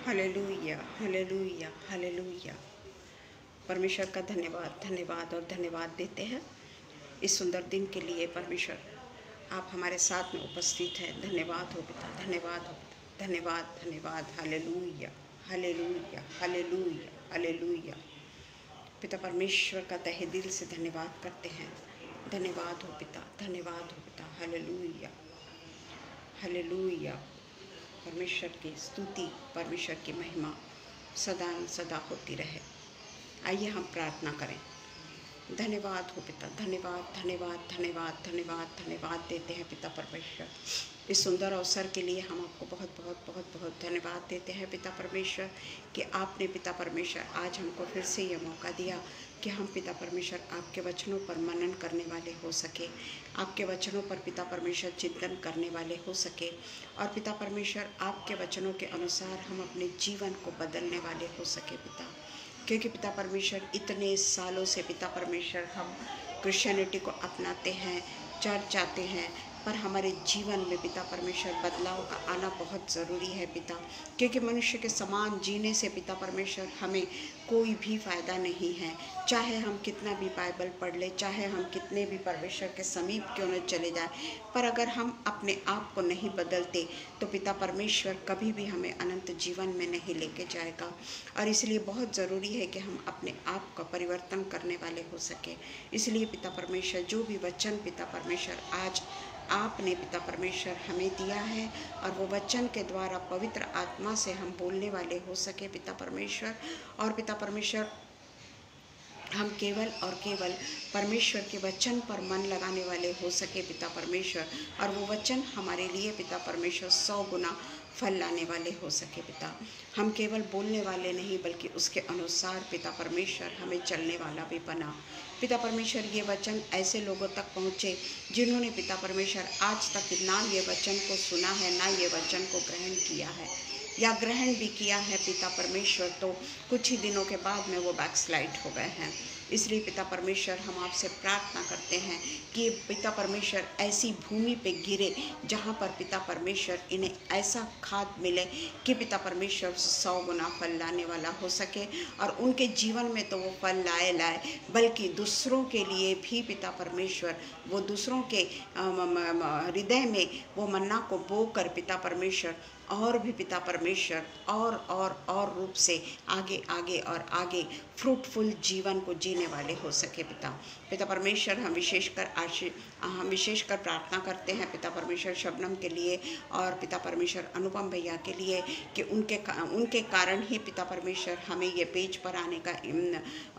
Hallelujah, hallelujah, hallelujah. परमेश्वर का धन्यवाद, धन्यवाद और धन्यवाद देते हैं इस सुंदर दिन के लिए। परमेश्वर आप हमारे साथ में उपस्थित हैं। धन्यवाद हो पिता, धन्यवाद हो पिता, धन्यवाद, धन्यवाद। Hallelujah, hallelujah, hallelujah, hallelujah. पिता परमेश्वर का तहे दिल से धन्यवाद करते हैं। धन्यवाद हो पिता, धन्यवाद हो पिता। Hallelujah, hallelujah. परमेश्वर की स्तुति, परमेश्वर की महिमा सदा सदा होती रहे। आइए हम प्रार्थना करें। धन्यवाद हो पिता, धन्यवाद, धन्यवाद, धन्यवाद, धन्यवाद, धन्यवाद देते हैं पिता परमेश्वर। इस सुंदर अवसर के लिए हम आपको बहुत बहुत बहुत बहुत धन्यवाद देते हैं पिता परमेश्वर कि आपने पिता परमेश्वर आज हमको फिर से ये मौका दिया कि हम पिता परमेश्वर आपके वचनों पर मनन करने वाले हो सके, आपके वचनों पर पिता परमेश्वर चिंतन करने वाले हो सके और पिता परमेश्वर आपके वचनों के अनुसार हम अपने जीवन को बदलने वाले हो सके पिता। क्योंकि पिता परमेश्वर इतने सालों से पिता परमेश्वर हम क्रिश्चियनिटी को अपनाते हैं, चर्च आते हैं, पर हमारे जीवन में पिता परमेश्वर बदलाव का आना बहुत ज़रूरी है पिता। क्योंकि मनुष्य के समान जीने से पिता परमेश्वर हमें कोई भी फ़ायदा नहीं है। चाहे हम कितना भी बाइबल पढ़ लें, चाहे हम कितने भी परमेश्वर के समीप क्यों न चले जाएं, पर अगर हम अपने आप को नहीं बदलते तो पिता परमेश्वर कभी भी हमें अनंत जीवन में नहीं लेके जाएगा। और इसलिए बहुत ज़रूरी है कि हम अपने आप का परिवर्तन करने वाले हो सके। इसलिए पिता परमेश्वर जो भी वचन पिता परमेश्वर आज आपने पिता परमेश्वर हमें दिया है और वो वचन के द्वारा पवित्र आत्मा से हम बोलने वाले हो सके पिता परमेश्वर। और पिता परमेश्वर हम केवल और केवल परमेश्वर के वचन पर मन लगाने वाले हो सके पिता परमेश्वर। और वो वचन हमारे लिए पिता परमेश्वर 100 गुना फल लाने वाले हो सके पिता। हम केवल बोलने वाले नहीं बल्कि उसके अनुसार पिता परमेश्वर हमें चलने वाला भी बना। पिता परमेश्वर ये वचन ऐसे लोगों तक पहुँचे जिन्होंने पिता परमेश्वर आज तक ना ये वचन को सुना है, ना ये वचन को ग्रहण किया है, या ग्रहण भी किया है पिता परमेश्वर तो कुछ ही दिनों के बाद में वो बैकस्लाइड हो गए हैं। इसलिए पिता परमेश्वर हम आपसे प्रार्थना करते हैं कि पिता परमेश्वर ऐसी भूमि पे गिरे जहाँ पर पिता परमेश्वर इन्हें ऐसा खाद मिले कि पिता परमेश्वर 100 गुना फल लाने वाला हो सके। और उनके जीवन में तो वो फल लाए बल्कि दूसरों के लिए भी पिता परमेश्वर वो दूसरों के हृदय में वो मन्ना को बो कर पिता परमेश्वर और भी पिता परमेश्वर और रूप से आगे आगे और आगे फ्रूटफुल जीवन को जीने वाले हो सके पिता। पिता परमेश्वर हम विशेषकर प्रार्थना करते हैं पिता परमेश्वर शबनम के लिए और पिता परमेश्वर अनुपम भैया के लिए कि उनके कारण ही पिता परमेश्वर हमें ये पेज पर आने का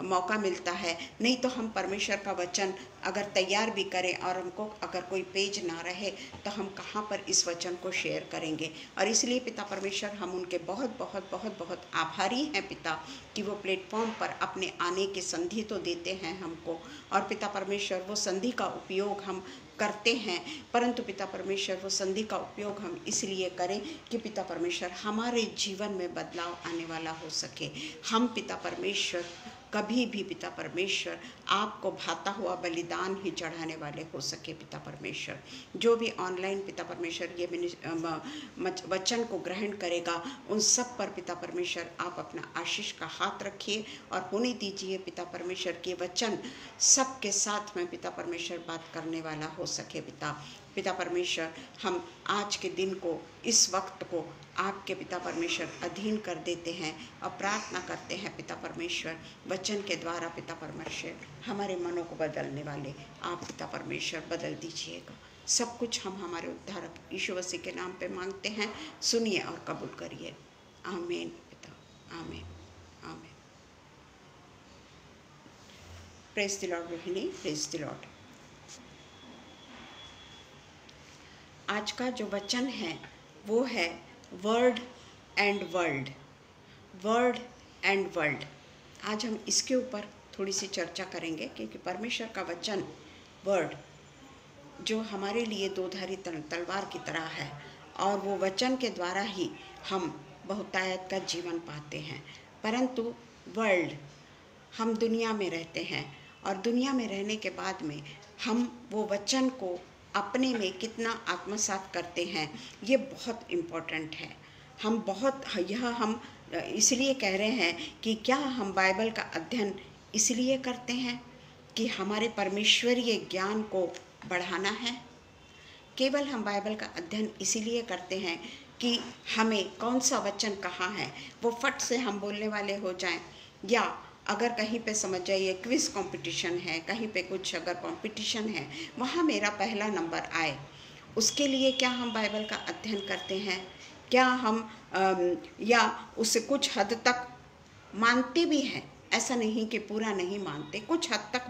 मौका मिलता है। नहीं तो हम परमेश्वर का वचन अगर तैयार भी करें और हमको अगर कोई पेज ना रहे तो हम कहाँ पर इस वचन को शेयर करेंगे। और इसलिए पिता परमेश्वर हम उनके बहुत बहुत बहुत बहुत आभारी हैं पिता कि वो प्लेटफॉर्म पर अपने आने की संधि तो देते हैं हमको। और पिता परमेश्वर वो संधि का उपयोग हम करते हैं, परंतु पिता परमेश्वर वो संधि का उपयोग हम इसलिए करें कि पिता परमेश्वर हमारे जीवन में बदलाव आने वाला हो सके। हम पिता परमेश्वर कभी भी पिता परमेश्वर आपको भाता हुआ बलिदान ही चढ़ाने वाले हो सके पिता परमेश्वर। जो भी ऑनलाइन पिता परमेश्वर ये वचन को ग्रहण करेगा उन सब पर पिता परमेश्वर आप अपना आशीष का हाथ रखिए और होने दीजिए पिता परमेश्वर के वचन सबके साथ में पिता परमेश्वर बात करने वाला हो सके पिता। पिता परमेश्वर हम आज के दिन को, इस वक्त को आपके पिता परमेश्वर अधीन कर देते हैं और प्रार्थना करते हैं पिता परमेश्वर वचन के द्वारा पिता परमेश्वर हमारे मनों को बदलने वाले आप पिता परमेश्वर बदल दीजिएगा। सब कुछ हम हमारे उद्धारक यीशु मसीह के नाम पे मांगते हैं, सुनिए और कबूल करिए। आमीन पिता, आमीन, आमीन। Praise the Lord Rohini, praise the Lord. आज का जो वचन है वो है word and world, word and world. आज हम इसके ऊपर थोड़ी सी चर्चा करेंगे क्योंकि परमेश्वर का वचन वर्ड जो हमारे लिए दोधारी तलवार की तरह है और वो वचन के द्वारा ही हम बहुतायत का जीवन पाते हैं। परंतु वर्ल्ड, हम दुनिया में रहते हैं और दुनिया में रहने के बाद में हम वो वचन को अपने में कितना आत्मसात करते हैं ये बहुत इम्पोर्टेंट है। हम इसलिए कह रहे हैं कि क्या हम बाइबल का अध्ययन इसलिए करते हैं कि हमारे परमेश्वरीय ज्ञान को बढ़ाना है? केवल हम बाइबल का अध्ययन इसीलिए करते हैं कि हमें कौन सा वचन कहाँ है वो फट से हम बोलने वाले हो जाएं, या अगर कहीं पे समझ जाइए क्विज कंपटीशन है, कहीं पे कुछ अगर कंपटीशन है, वहाँ मेरा पहला नंबर आए, उसके लिए क्या हम बाइबल का अध्ययन करते हैं? क्या हम या उससे कुछ हद तक मानते भी हैं? ऐसा नहीं कि पूरा नहीं मानते, कुछ हद तक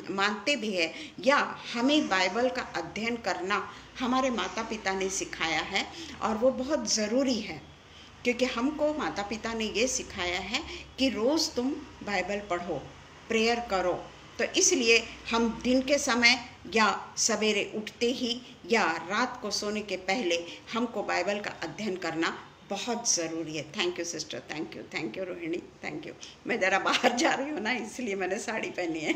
मानते भी है, या हमें बाइबल का अध्ययन करना हमारे माता पिता ने सिखाया है और वो बहुत ज़रूरी है, क्योंकि हमको माता पिता ने ये सिखाया है कि रोज़ तुम बाइबल पढ़ो, प्रेयर करो। तो इसलिए हम दिन के समय या सवेरे उठते ही या रात को सोने के पहले हमको बाइबल का अध्ययन करना बहुत ज़रूरी है। Thank you sister, thank you Rohini, thank you. मैं ज़रा बाहर जा रही हूँ ना, इसलिए मैंने साड़ी पहनी है।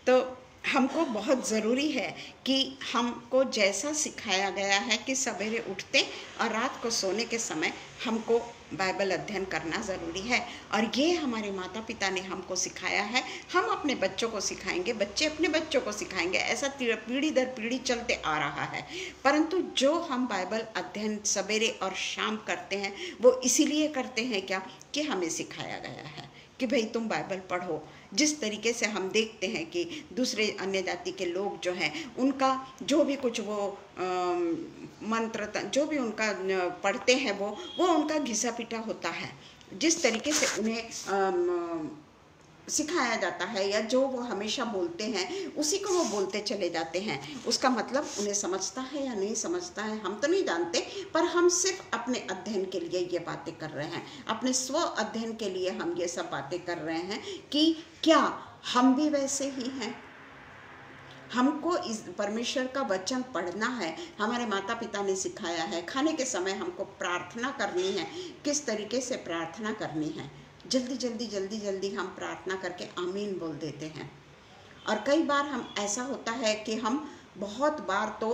तो हमको बहुत ज़रूरी है कि हमको जैसा सिखाया गया है कि सवेरे उठते और रात को सोने के समय हमको बाइबल अध्ययन करना ज़रूरी है, और ये हमारे माता पिता ने हमको सिखाया है। हम अपने बच्चों को सिखाएंगे, बच्चे अपने बच्चों को सिखाएंगे, ऐसा पीढ़ी दर पीढ़ी चलते आ रहा है। परंतु जो हम बाइबल अध्ययन सवेरे और शाम करते हैं वो इसीलिए करते हैं क्या कि हमें सिखाया गया है कि भाई तुम बाइबल पढ़ो। जिस तरीके से हम देखते हैं कि दूसरे अन्य जाति के लोग जो हैं उनका जो भी कुछ वो मंत्र जो भी उनका पढ़ते हैं वो उनका घिसा पिटा होता है। जिस तरीके से उन्हें सिखाया जाता है या जो वो हमेशा बोलते हैं उसी को वो बोलते चले जाते हैं। उसका मतलब उन्हें समझता है या नहीं समझता है हम तो नहीं जानते, पर हम सिर्फ अपने अध्ययन के लिए ये बातें कर रहे हैं, अपने स्व अध्ययन के लिए हम ये सब बातें कर रहे हैं कि क्या हम भी वैसे ही हैं। हमको इस परमेश्वर का वचन पढ़ना है, हमारे माता पिता ने सिखाया है। खाने के समय हमको प्रार्थना करनी है, किस तरीके से प्रार्थना करनी है। जल्दी हम प्रार्थना करके आमीन बोल देते हैं, और कई बार हम ऐसा होता है कि हम बहुत बार तो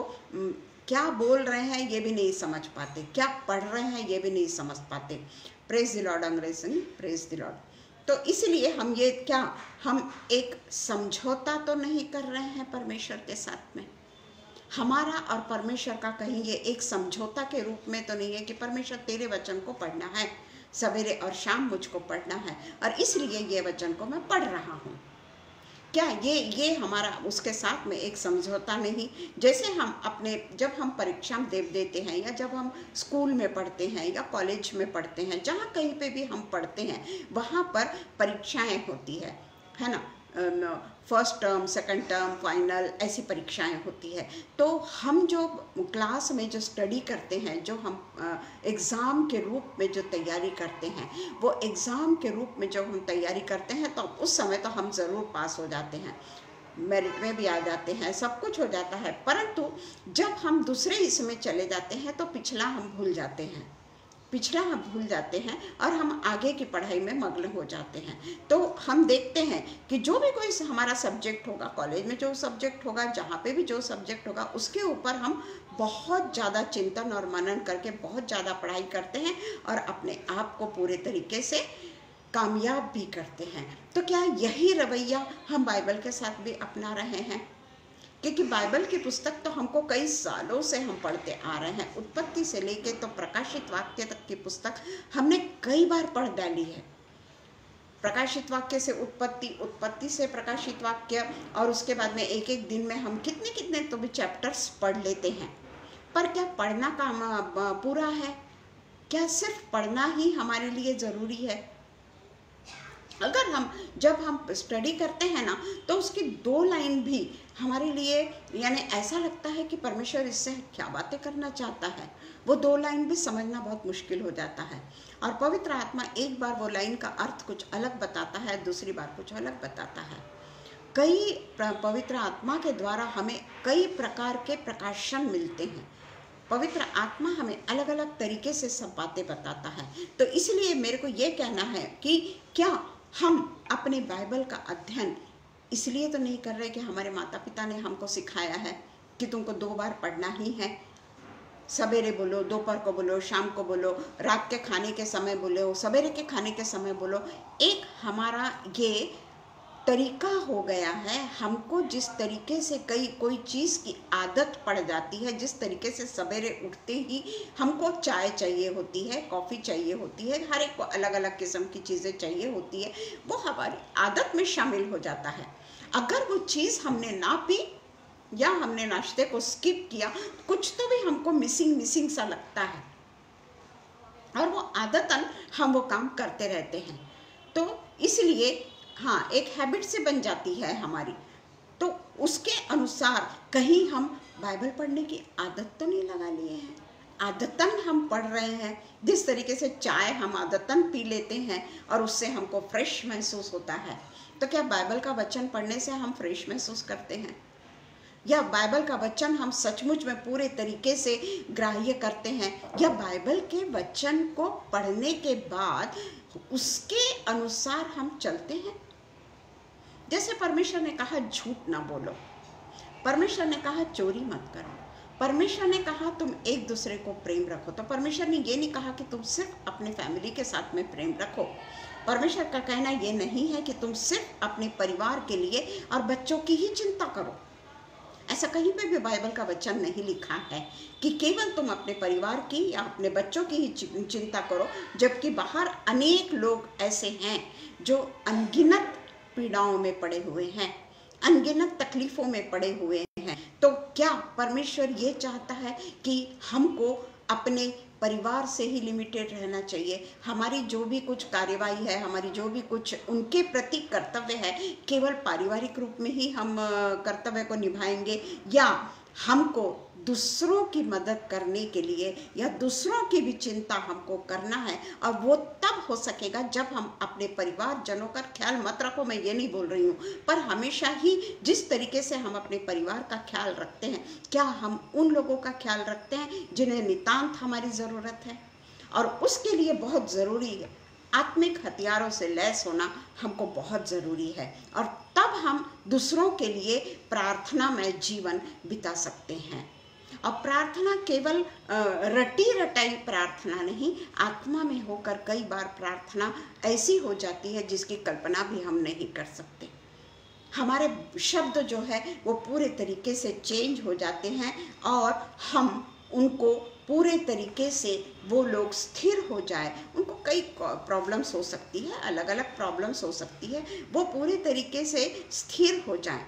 क्या बोल रहे हैं ये भी नहीं समझ पाते, क्या पढ़ रहे हैं ये भी नहीं समझ पाते। प्रेज द लॉर्ड अंग्रेजी, प्रेज द लॉर्ड। तो इसलिए हम ये क्या हम एक समझौता तो नहीं कर रहे हैं परमेश्वर के साथ में? हमारा और परमेश्वर का कहीं ये एक समझौता के रूप में तो नहीं है कि परमेश्वर तेरे वचन को पढ़ना है, सवेरे और शाम मुझको पढ़ना है और इसलिए ये वचन को मैं पढ़ रहा हूँ। क्या ये हमारा उसके साथ में एक समझौता नहीं? जैसे हम अपने जब हम परीक्षा देते हैं या जब हम स्कूल में पढ़ते हैं या कॉलेज में पढ़ते हैं, जहाँ कहीं पे भी हम पढ़ते हैं वहाँ पर परीक्षाएं होती है ना। First term, second term, final, ऐसी परीक्षाएं होती है। तो हम जो क्लास में जो स्टडी करते हैं, जो हम एग्ज़ाम के रूप में जो तैयारी करते हैं, वो एग्ज़ाम के रूप में जब हम तैयारी करते हैं तो उस समय तो हम ज़रूर पास हो जाते हैं, मेरिट में भी आ जाते हैं, सब कुछ हो जाता है। परंतु जब हम दूसरे इसमें चले जाते हैं तो पिछला हम भूल जाते हैं, और हम आगे की पढ़ाई में मग्न हो जाते हैं। तो हम देखते हैं कि जो भी कोई हमारा सब्जेक्ट होगा, कॉलेज में जो सब्जेक्ट होगा, जहाँ पे भी जो सब्जेक्ट होगा, उसके ऊपर हम बहुत ज़्यादा चिंतन और मनन करके बहुत ज़्यादा पढ़ाई करते हैं और अपने आप को पूरे तरीके से कामयाब भी करते हैं। तो क्या यही रवैया हम बाइबल के साथ भी अपना रहे हैं? क्योंकि बाइबल की पुस्तक तो हमको कई सालों से हम पढ़ते आ रहे हैं, उत्पत्ति से लेके तो प्रकाशित वाक्य तक की पुस्तक हमने कई बार पढ़ डाली है। प्रकाशित वाक्य से उत्पत्ति, उत्पत्ति से प्रकाशित वाक्य, और उसके बाद में एक एक दिन में हम कितने तो भी चैप्टर्स पढ़ लेते हैं। पर क्या पढ़ना काम पूरा है? क्या सिर्फ पढ़ना ही हमारे लिए ज़रूरी है? अगर जब हम स्टडी करते हैं ना तो उसकी 2 लाइन भी हमारे लिए यानी ऐसा लगता है कि परमेश्वर इससे क्या बातें करना चाहता है, वो 2 लाइन भी समझना बहुत मुश्किल हो जाता है। और पवित्र आत्मा एक बार वो लाइन का अर्थ कुछ अलग बताता है, दूसरी बार कुछ अलग बताता है। कई पवित्र आत्मा के द्वारा हमें कई प्रकार के प्रकाशन मिलते हैं। पवित्र आत्मा हमें अलग अलग तरीके से सब बातें बताता है। तो इसलिए मेरे को ये कहना है कि क्या हम अपने बाइबल का अध्ययन इसलिए तो नहीं कर रहे कि हमारे माता पिता ने हमको सिखाया है कि तुमको 2 बार पढ़ना ही है, सवेरे बोलो, दोपहर को बोलो, शाम को बोलो, रात के खाने के समय बोलो, सवेरे के खाने के समय बोलो। एक हमारा ये तरीका हो गया है। हमको जिस तरीके से कोई चीज़ की आदत पड़ जाती है, जिस तरीके से सवेरे उठते ही हमको चाय चाहिए होती है, कॉफ़ी चाहिए होती है, हर एक को अलग अलग किस्म की चीज़ें चाहिए होती है, वो हमारी आदत में शामिल हो जाता है। अगर वो चीज़ हमने ना पी या हमने नाश्ते को स्किप किया, कुछ तो भी हमको मिसिंग सा लगता है, और वो आदतन हम वो काम करते रहते हैं। तो इसलिए हाँ, एक हैबिट से बन जाती है हमारी। तो उसके अनुसार कहीं हम बाइबल पढ़ने की आदत तो नहीं लगा लिए हैं। आदतन हम पढ़ रहे हैं, जिस तरीके से चाय हम आदतन पी लेते हैं और उससे हमको फ्रेश महसूस होता है, तो क्या बाइबल का वचन पढ़ने से हम फ्रेश महसूस करते हैं? या बाइबल का वचन हम सचमुच में पूरे तरीके से ग्राह्य करते हैं? या बाइबल के वचन को पढ़ने के बाद उसके अनुसार हम चलते हैं? जैसे परमेश्वर ने कहा झूठ ना बोलो, परमेश्वर ने कहा चोरी मत करो, परमेश्वर ने कहा तुम एक दूसरे को प्रेम रखो। तो परमेश्वर ने ये नहीं कहा कि तुम सिर्फ अपने फैमिली के साथ में प्रेम रखो। परमेश्वर का कहना ये नहीं है कि तुम सिर्फ अपने परिवार के लिए और बच्चों की ही चिंता करो। ऐसा कहीं पे भी बाइबल का वचन नहीं लिखा है कि केवल तुम अपने परिवार की या अपने बच्चों की ही चिंता करो, जबकि बाहर अनेक लोग ऐसे हैं जो अनगिनत पीड़ाओं में पड़े हुए हैं, अनगिनत तकलीफों में पड़े हुए हैं। तो क्या परमेश्वर ये चाहता है कि हमको अपने परिवार से ही लिमिटेड रहना चाहिए? हमारी जो भी कुछ कार्यवाही है, हमारी जो भी कुछ उनके प्रति कर्तव्य है, केवल पारिवारिक रूप में ही हम कर्तव्य को निभाएंगे, या हमको दूसरों की मदद करने के लिए या दूसरों की भी चिंता हमको करना है? और वो तब हो सकेगा जब हम अपने परिवार जनों का ख्याल, मत रखो मैं ये नहीं बोल रही हूँ, पर हमेशा ही जिस तरीके से हम अपने परिवार का ख्याल रखते हैं, क्या हम उन लोगों का ख्याल रखते हैं जिन्हें नितांत हमारी ज़रूरत है? और उसके लिए बहुत ज़रूरी है आत्मिक हथियारों से लैस होना, हमको बहुत ज़रूरी है। और तब हम दूसरों के लिए प्रार्थना में जीवन बिता सकते हैं। और प्रार्थना केवल रटी रटाई प्रार्थना नहीं, आत्मा में होकर कई बार प्रार्थना ऐसी हो जाती है जिसकी कल्पना भी हम नहीं कर सकते। हमारे शब्द जो है वो पूरे तरीके से चेंज हो जाते हैं, और हम उनको पूरे तरीके से, वो लोग स्थिर हो जाए, उनको कई प्रॉब्लम्स हो सकती है, अलग अलग प्रॉब्लम्स हो सकती है, वो पूरे तरीके से स्थिर हो जाए।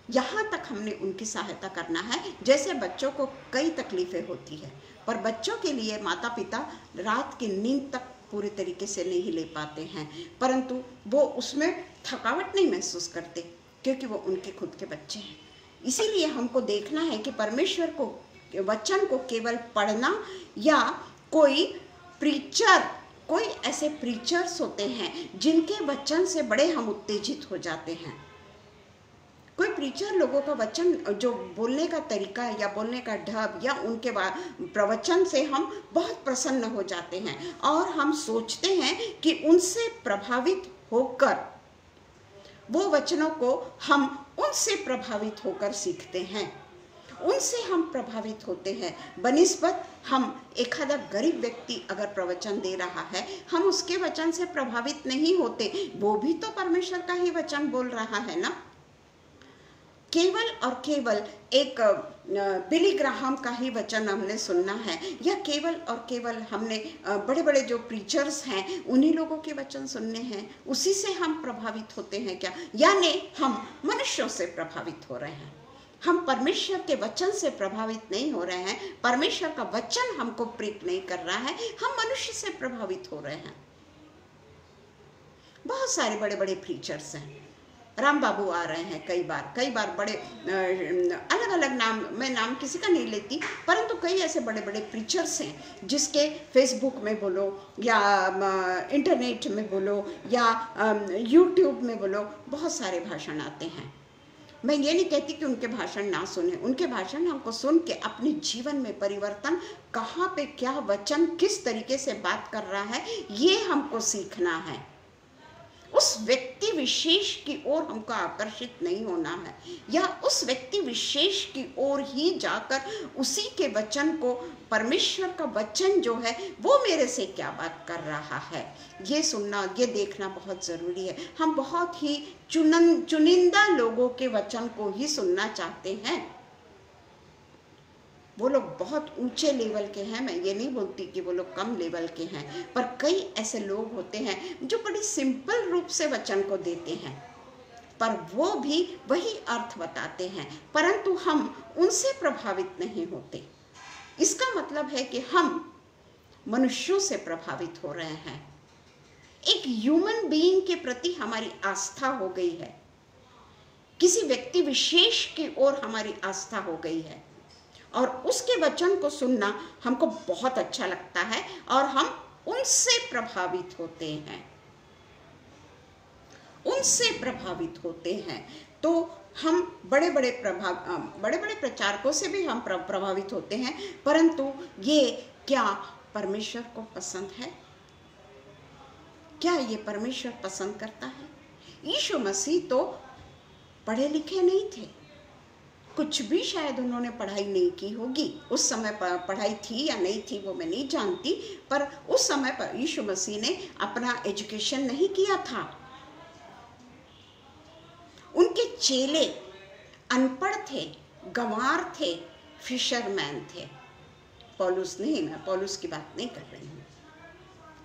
यहाँ तक हमने उनकी सहायता करना है। जैसे बच्चों को कई तकलीफ़ें होती है, पर बच्चों के लिए माता पिता रात की नींद तक पूरे तरीके से नहीं ले पाते हैं, परंतु वो उसमें थकावट नहीं महसूस करते, क्योंकि वो उनके खुद के बच्चे हैं। इसीलिए हमको देखना है कि परमेश्वर को वचन को केवल पढ़ना, या कोई ऐसे प्रीचर्स होते हैं जिनके वचन से बड़े हम उत्तेजित हो जाते हैं। कोई प्रीचर लोगों का वचन, जो बोलने का तरीका या बोलने का ढब या उनके प्रवचन से हम बहुत प्रसन्न हो जाते हैं, और हम सोचते हैं कि उनसे प्रभावित होकर, वो वचनों को हम उनसे प्रभावित होकर सीखते हैं, उनसे हम प्रभावित होते हैं। बनिस्बत हम एखादा गरीब व्यक्ति अगर प्रवचन दे रहा है, हम उसके वचन से प्रभावित नहीं होते, वो भी तो परमेश्वर का ही वचन बोल रहा है ना। केवल और केवल एक बिली ग्राहम का ही वचन हमने सुनना है, या केवल और केवल हमने बड़े बड़े जो प्रीचर्स हैं उन्हीं लोगों के वचन सुनने हैं, उसी से हम प्रभावित होते हैं क्या? यानी हम मनुष्यों से प्रभावित हो रहे हैं, हम परमेश्वर के वचन से प्रभावित नहीं हो रहे हैं। परमेश्वर का वचन हमको प्रेरित नहीं कर रहा है, हम मनुष्य से प्रभावित हो रहे हैं। बहुत सारे बड़े बड़े प्रीचर्स हैं, राम बाबू आ रहे हैं कई बार बड़े अलग अलग नाम, मैं नाम किसी का नहीं लेती, परंतु कई ऐसे बड़े बड़े प्रीचर्स हैं जिसके फेसबुक में बोलो या इंटरनेट में बोलो या यूट्यूब में बोलो, बहुत सारे भाषण आते हैं। मैं ये नहीं कहती कि उनके भाषण ना सुने, उनके भाषण हमको सुन के अपने जीवन में परिवर्तन, कहाँ पे क्या वचन किस तरीके से बात कर रहा है, ये हमको सीखना है। उस व्यक्ति विशेष की ओर हमको आकर्षित नहीं होना है, या उस व्यक्ति विशेष की ओर ही जाकर उसी के वचन को, परमेश्वर का वचन जो है वो मेरे से क्या बात कर रहा है, ये सुनना, ये देखना बहुत ज़रूरी है। हम बहुत ही चुनिंदा लोगों के वचन को ही सुनना चाहते हैं। वो लोग बहुत ऊंचे लेवल के हैं, मैं ये नहीं बोलती कि वो लोग कम लेवल के हैं, पर कई ऐसे लोग होते हैं जो बड़ी सिंपल रूप से वचन को देते हैं, पर वो भी वही अर्थ बताते हैं, परंतु हम उनसे प्रभावित नहीं होते। इसका मतलब है कि हम मनुष्यों से प्रभावित हो रहे हैं। एक ह्यूमन बीइंग के प्रति हमारी आस्था हो गई है, किसी व्यक्ति विशेष की ओर हमारी आस्था हो गई है, और उसके वचन को सुनना हमको बहुत अच्छा लगता है और हम उनसे प्रभावित होते हैं, उनसे प्रभावित होते हैं। तो हम बड़े बड़े प्रचारकों से भी हम प्रभावित होते हैं, परंतु ये क्या परमेश्वर को पसंद है? क्या ये परमेश्वर पसंद करता है? यीशु मसीह तो पढ़े लिखे नहीं थे, कुछ भी शायद उन्होंने पढ़ाई नहीं की होगी। उस समय पढ़ाई थी या नहीं थी वो मैं नहीं जानती, पर उस समय पर यीशु मसीह ने अपना एजुकेशन नहीं किया था। उनके चेले अनपढ़ थे, गंवार थे, फिशरमैन थे। पौलुस नहीं, मैं पौलुस की बात नहीं कर रही हूँ।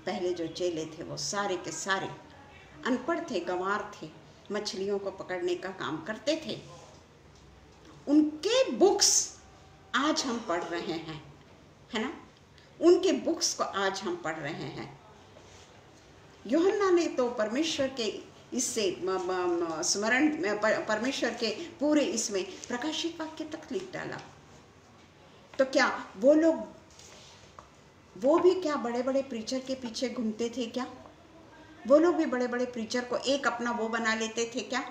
पहले जो चेले थे वो सारे के सारे अनपढ़ थे, गंवार थे, मछलियों को पकड़ने का काम करते थे। उनके बुक्स आज हम पढ़ रहे हैं, है ना? उनके बुक्स को आज हम पढ़ रहे हैं। यूहन्ना ने तो परमेश्वर के इससे स्मरण, परमेश्वर के पूरे इसमें प्रकाशित वाक्य तक लिख डाला। तो क्या वो लोग, वो भी क्या बड़े बड़े प्रीचर के पीछे घूमते थे क्या? वो लोग भी बड़े बड़े प्रीचर को एक अपना वो बना लेते थे क्या,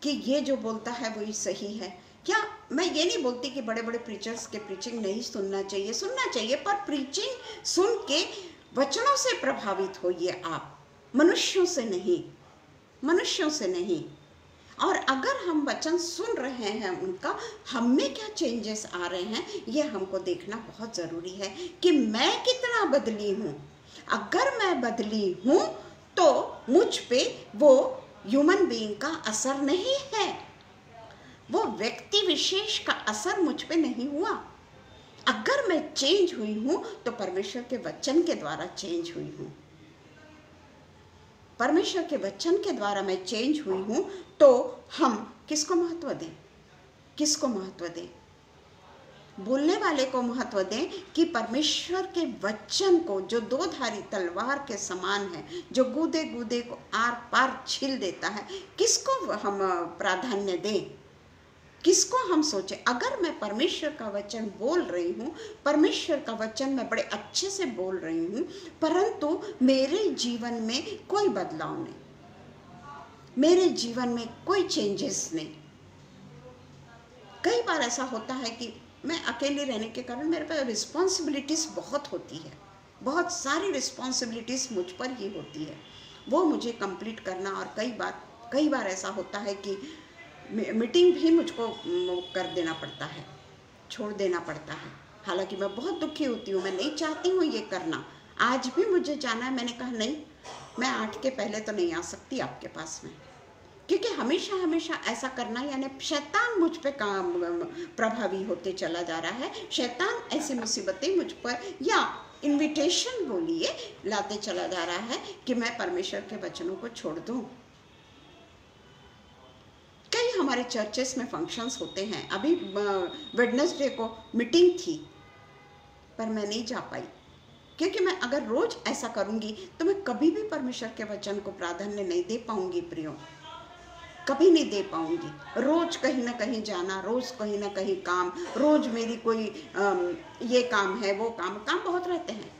कि ये जो बोलता है वही सही है? क्या मैं ये नहीं बोलती कि बड़े बड़े प्रीचर्स के प्रीचिंग नहीं सुनना चाहिए, सुनना चाहिए, पर प्रीचिंग सुन के वचनों से प्रभावित होइए आप, मनुष्यों से नहीं, मनुष्यों से नहीं। और अगर हम वचन सुन रहे हैं उनका, हम में क्या चेंजेस आ रहे हैं, ये हमको देखना बहुत ज़रूरी है कि मैं कितना बदली हूँ। अगर मैं बदली हूँ तो मुझ पे वो ह्यूमन बीइंग का असर नहीं है, वो व्यक्ति विशेष का असर मुझ पे नहीं हुआ। अगर मैं चेंज हुई हूं तो परमेश्वर के वचन के द्वारा चेंज हुई हूं। परमेश्वर के वचन के द्वारा मैं चेंज हुई हूं, तो हम किसको महत्व दें? किसको महत्व दें? बोलने वाले को महत्व दें कि परमेश्वर के वचन को, जो दो धारी तलवार के समान है, जो गूदे गूदे को आर पार छील देता है, किसको हम प्राधान्य दें? किसको हम सोचें? अगर मैं परमेश्वर का वचन बोल रही हूँ, परमेश्वर का वचन मैं बड़े अच्छे से बोल रही हूँ, परंतु मेरे जीवन में कोई बदलाव नहीं, मेरे जीवन में कोई चेंजेस नहीं। कई बार ऐसा होता है कि मैं अकेले रहने के कारण मेरे पास रिस्पॉन्सिबिलिटीज़ बहुत होती है, बहुत सारी रिस्पॉन्सिबिलिटीज़ मुझ पर ही होती है, वो मुझे कंप्लीट करना। और कई बार ऐसा होता है कि मीटिंग भी मुझको कर देना पड़ता है, छोड़ देना पड़ता है। हालांकि मैं बहुत दुखी होती हूँ, मैं नहीं चाहती हूँ ये करना। आज भी मुझे जाना है, मैंने कहा नहीं, मैं 8 के पहले तो नहीं आ सकती आपके पास में, क्योंकि हमेशा हमेशा ऐसा करना, यानी शैतान मुझ पे काम प्रभावी होते चला जा रहा है। शैतान ऐसी मुसीबतें मुझ पर, या इनविटेशन बोलिए, लाते चला जा रहा है कि मैं परमेश्वर के वचनों को छोड़ दूं। कई हमारे चर्चेस में फंक्शंस होते हैं। अभी वेडनेसडे को मीटिंग थी, पर मैं नहीं जा पाई, क्योंकि मैं अगर रोज ऐसा करूंगी तो मैं कभी भी परमेश्वर के वचन को प्राधान्य नहीं दे पाऊंगी प्रियो, कभी नहीं दे पाऊंगी। रोज कहीं ना कहीं जाना, रोज कहीं ना कहीं काम, रोज मेरी कोई ये काम है, वो काम बहुत रहते हैं।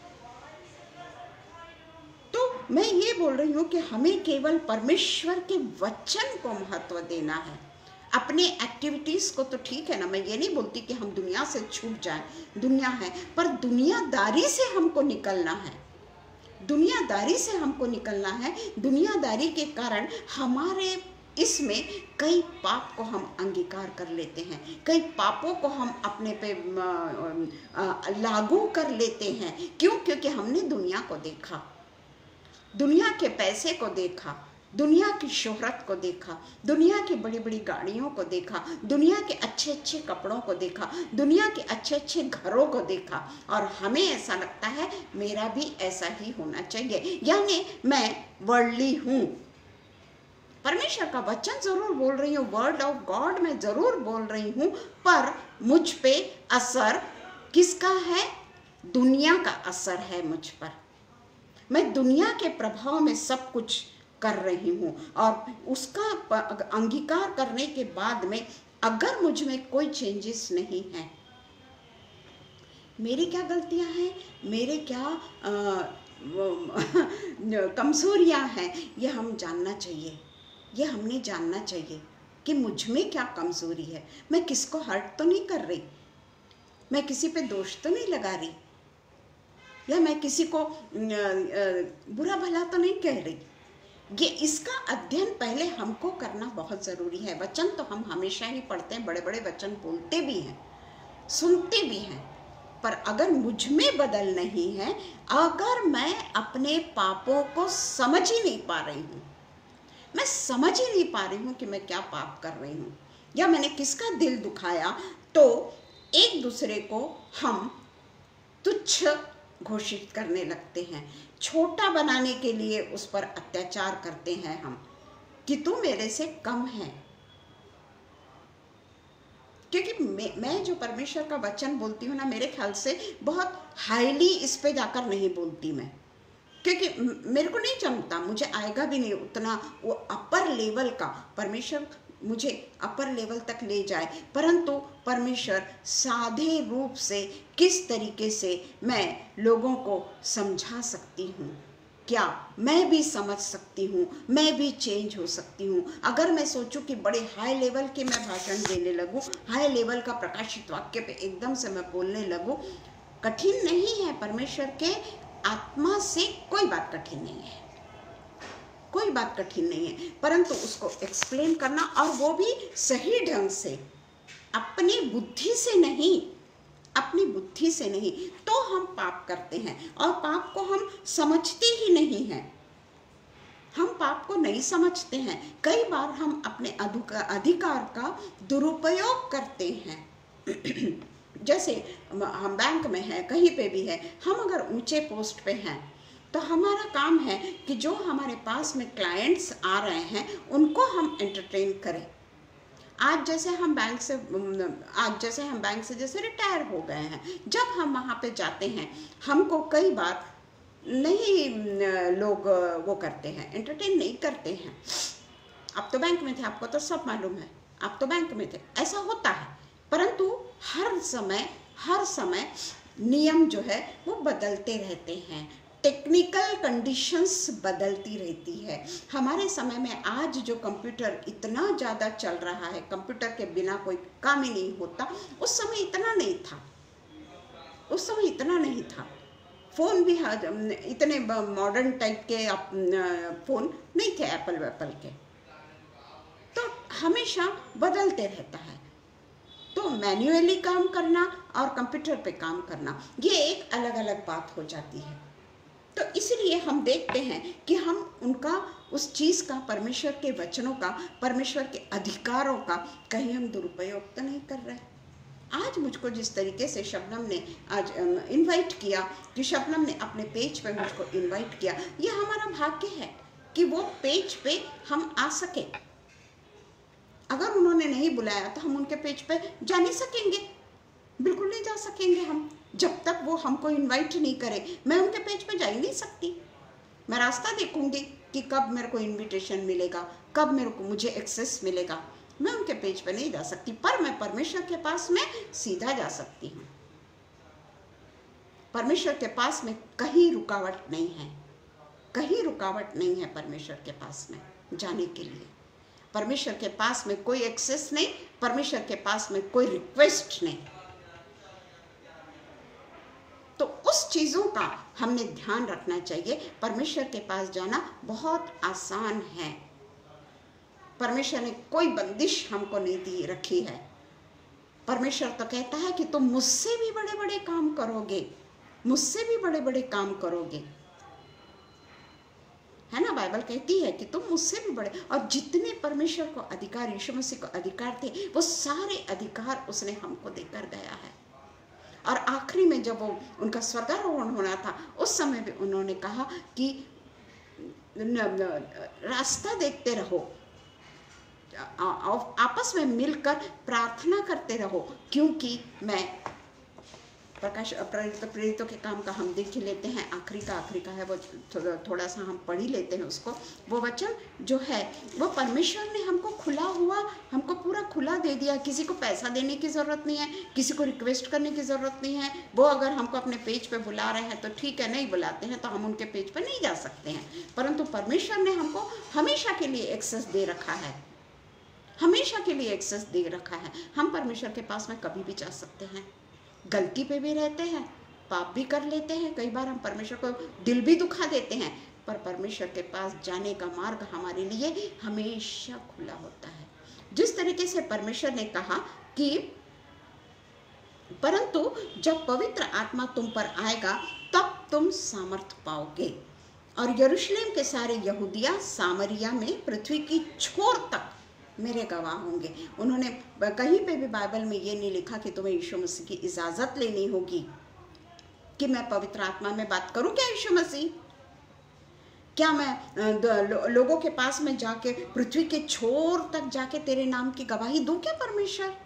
तो मैं ये बोल रही हूँ कि हमें केवल परमेश्वर के वचन को महत्व देना है। अपने एक्टिविटीज़ को तो ठीक है ना, मैं ये नहीं बोलती कि हम दुनिया से छूट जाएं, दुनिया है, पर दुनियादारी से हमको निकलना है। दुनियादारी से हमको निकलना है। दुनियादारी के कारण हमारे इसमें कई पाप को हम अंगीकार कर लेते हैं, कई पापों को हम अपने पे लागू कर लेते हैं। क्यों? क्योंकि हमने दुनिया को देखा, दुनिया के पैसे को देखा, दुनिया की शोहरत को देखा, दुनिया की बड़ी बड़ी गाड़ियों को देखा, दुनिया के अच्छे अच्छे कपड़ों को देखा, दुनिया के अच्छे अच्छे घरों को देखा, और हमें ऐसा लगता है मेरा भी ऐसा ही होना चाहिए, यानी मैं वर्ल्डली हूँ। परमेश्वर का वचन जरूर बोल रही हूँ, वर्ड ऑफ गॉड में जरूर बोल रही हूँ, पर मुझ पे असर किसका है? दुनिया का असर है मुझ पर। मैं दुनिया के प्रभाव में सब कुछ कर रही हूँ, और उसका अंगीकार करने के बाद में अगर मुझ में कोई चेंजेस नहीं है, मेरी क्या गलतियाँ हैं, मेरे क्या कमजोरियाँ हैं, ये हम जानना चाहिए। ये हमने जानना चाहिए कि मुझ में क्या कमजोरी है। मैं किसको हर्ट तो नहीं कर रही, मैं किसी पे दोष तो नहीं लगा रही, या मैं किसी को बुरा भला तो नहीं कह रही। ये इसका अध्ययन पहले हमको करना बहुत ज़रूरी है। वचन तो हम हमेशा ही पढ़ते हैं, बड़े बड़े वचन बोलते भी हैं, सुनते भी हैं, पर अगर मुझ में बदल नहीं है, अगर मैं अपने पापों को समझ ही नहीं पा रही हूँ, मैं समझ ही नहीं पा रही हूँ कि मैं क्या पाप कर रही हूँ, या मैंने किसका दिल दुखाया, तो एक दूसरे को हम तुच्छ घोषित करने लगते हैं, छोटा बनाने के लिए उस पर अत्याचार करते हैं हम कि तू मेरे से कम है। क्योंकि मैं जो परमेश्वर का वचन बोलती हूँ ना, मेरे ख्याल से बहुत हाईली इस पे जाकर नहीं बोलती मैं, क्योंकि मेरे को नहीं जमता, मुझे आएगा भी नहीं उतना वो अपर लेवल का। परमेश्वर मुझे अपर लेवल तक ले जाए, परंतु परमेश्वर साधे रूप से किस तरीके से मैं लोगों को समझा सकती हूँ, क्या मैं भी समझ सकती हूँ, मैं भी चेंज हो सकती हूँ। अगर मैं सोचूं कि बड़े हाई लेवल के मैं भाषण देने लगूँ, हाई लेवल का प्रकाशित वाक्य पे एकदम से मैं बोलने लगूँ, कठिन नहीं है। परमेश्वर के आत्मा से कोई बात कठिन नहीं है, कोई बात कठिन नहीं है, परंतु उसको एक्सप्लेन करना, और वो भी सही ढंग से, अपनी बुद्धि से नहीं, अपनी बुद्धि से नहीं, तो हम पाप करते हैं, और पाप को हम समझते ही नहीं हैं। हम पाप को नहीं समझते हैं। कई बार हम अपने अधिकार का दुरुपयोग करते हैं। जैसे हम बैंक में हैं, कहीं पे भी है, हम अगर ऊंचे पोस्ट पे हैं, तो हमारा काम है कि जो हमारे पास में क्लाइंट्स आ रहे हैं उनको हम एंटरटेन करें। आज जैसे हम बैंक से जैसे रिटायर हो गए हैं, जब हम वहाँ पे जाते हैं, हमको कई बार नहीं लोग वो करते हैं, एंटरटेन नहीं करते हैं। आप तो बैंक में थे, आपको तो सब मालूम है, आप तो बैंक में थे, ऐसा होता है। परंतु हर समय नियम जो है वो बदलते रहते हैं, टेक्निकल कंडीशंस बदलती रहती है। हमारे समय में आज जो कंप्यूटर इतना ज़्यादा चल रहा है, कंप्यूटर के बिना कोई काम ही नहीं होता, उस समय इतना नहीं था, उस समय इतना नहीं था। फ़ोन भी इतने मॉडर्न टाइप के फ़ोन नहीं थे एप्पल के, तो हमेशा बदलते रहता है। तो मैन्युअली काम करना और कंप्यूटर पे काम करना, ये एक अलग अलग बात हो जाती है। तो इसलिए हम देखते हैं कि हम उनका, उस चीज़ का, परमेश्वर के वचनों का, परमेश्वर के अधिकारों का कहीं हम दुरुपयोग तो नहीं कर रहे। आज मुझको जिस तरीके से शबनम ने आज इनवाइट किया, कि शबनम ने अपने पेज पे मुझको इनवाइट किया, ये हमारा भाग्य है कि वो पेज पे हम आ सके। अगर उन्होंने नहीं बुलाया तो हम उनके पेज पे जा नहीं सकेंगे, बिल्कुल नहीं जा सकेंगे हम, जब तक वो हमको इनवाइट नहीं करे। मैं उनके पेज पे जा ही नहीं सकती। मैं रास्ता देखूंगी कि कब मेरे को इनविटेशन मिलेगा, कब मुझे एक्सेस मिलेगा। मैं उनके पेज पे नहीं जा सकती, पर मैं परमेश्वर के पास में सीधा जा सकती हूँ। परमेश्वर के पास में कहीं रुकावट नहीं है, कहीं रुकावट नहीं है परमेश्वर के पास में जाने के लिए। परमेश्वर के पास में कोई एक्सेस नहीं, परमेश्वर के पास में कोई रिक्वेस्ट नहीं। तो उस चीज़ों का हमने ध्यान रखना चाहिए। परमेश्वर के पास जाना बहुत आसान है। परमेश्वर ने कोई बंदिश हमको नहीं दी रखी है। परमेश्वर तो कहता है कि तुम मुझसे भी बड़े बड़े काम करोगे, मुझसे भी बड़े बड़े काम करोगे, है ना। बाइबल कहती है कि तुम मुझसे भी बड़े, और जितने परमेश्वर को अधिकार, यीशु मसीह को अधिकार थे, वो सारे अधिकार उसने हमको देकर गया है। और आखिरी में जब वो उनका स्वर्गारोहण होना था, उस समय भी उन्होंने कहा कि रास्ता देखते रहो, आपस में मिलकर प्रार्थना करते रहो, क्योंकि मैं प्रकाश प्रेरितों के काम का हम देख ही लेते हैं, आखिरी का है वो, थोड़ा सा हम पढ़ ही लेते हैं उसको। वो वचन जो है वो परमेश्वर ने हमको पूरा खुला दे दिया। किसी को पैसा देने की ज़रूरत नहीं है, किसी को रिक्वेस्ट करने की ज़रूरत नहीं है। वो अगर हमको अपने पेज पे बुला रहे हैं तो ठीक है, नहीं बुलाते हैं तो हम उनके पेज पे नहीं जा सकते हैं, परंतु परमेश्वर ने हमको हमेशा के लिए एक्सेस दे रखा है, हमेशा के लिए एक्सेस दे रखा है। हम परमेश्वर के पास में कभी भी जा सकते हैं। गलती पे भी रहते हैं, पाप भी कर लेते हैं, कई बार हम परमेश्वर को दिल भी दुखा देते हैं, पर परमेश्वर के पास जाने का मार्ग हमारे लिए हमेशा खुला होता है। जिस तरीके से परमेश्वर ने कहा कि परंतु जब पवित्र आत्मा तुम पर आएगा तब तुम सामर्थ पाओगे, और यरूशलेम के सारे यहूदिया, सामरिया में पृथ्वी की छोर तक मेरे गवाह होंगे। उन्होंने कहीं पे भी बाइबल में ये नहीं लिखा कि तुम्हें यीशु मसीह की इजाज़त लेनी होगी कि मैं पवित्र आत्मा में बात करूं क्या यीशु मसीह, क्या मैं लोगों के पास में जाके पृथ्वी के छोर तक जाके तेरे नाम की गवाही दूं क्या परमेश्वर?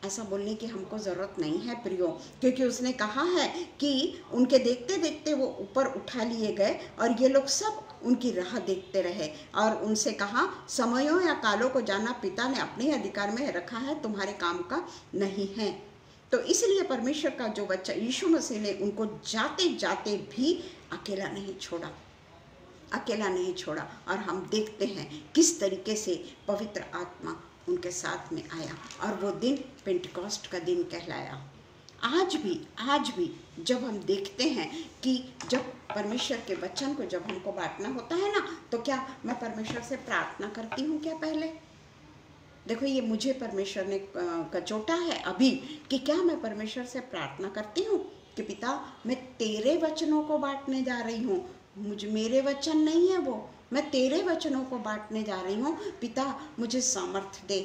ऐसा बोलने की हमको ज़रूरत नहीं है प्रियो, क्योंकि उसने कहा है कि उनके देखते देखते वो ऊपर उठा लिए गए और ये लोग सब उनकी राह देखते रहे, और उनसे कहा समयों या कालों को जाना पिता ने अपने अधिकार में रखा है, तुम्हारे काम का नहीं है। तो इसलिए परमेश्वर का जो बच्चा यीशु मसीह ने उनको जाते जाते भी अकेला नहीं छोड़ा, अकेला नहीं छोड़ा। और हम देखते हैं किस तरीके से पवित्र आत्मा उनके साथ में आया, और वो दिन पेंटिकॉस्ट का दिन कहलाया। आज भी जब हम देखते हैं कि जब परमेश्वर के वचन को जब हमको बांटना होता है ना, तो क्या मैं परमेश्वर से प्रार्थना करती हूँ क्या पहले? देखो, ये मुझे परमेश्वर ने कचोटा है अभी कि क्या मैं परमेश्वर से प्रार्थना करती हूँ कि पिता मैं तेरे वचनों को बांटने जा रही हूँ, मेरे वचन नहीं है वो, मैं तेरे वचनों को बांटने जा रही हूँ। पिता मुझे सामर्थ्य दे,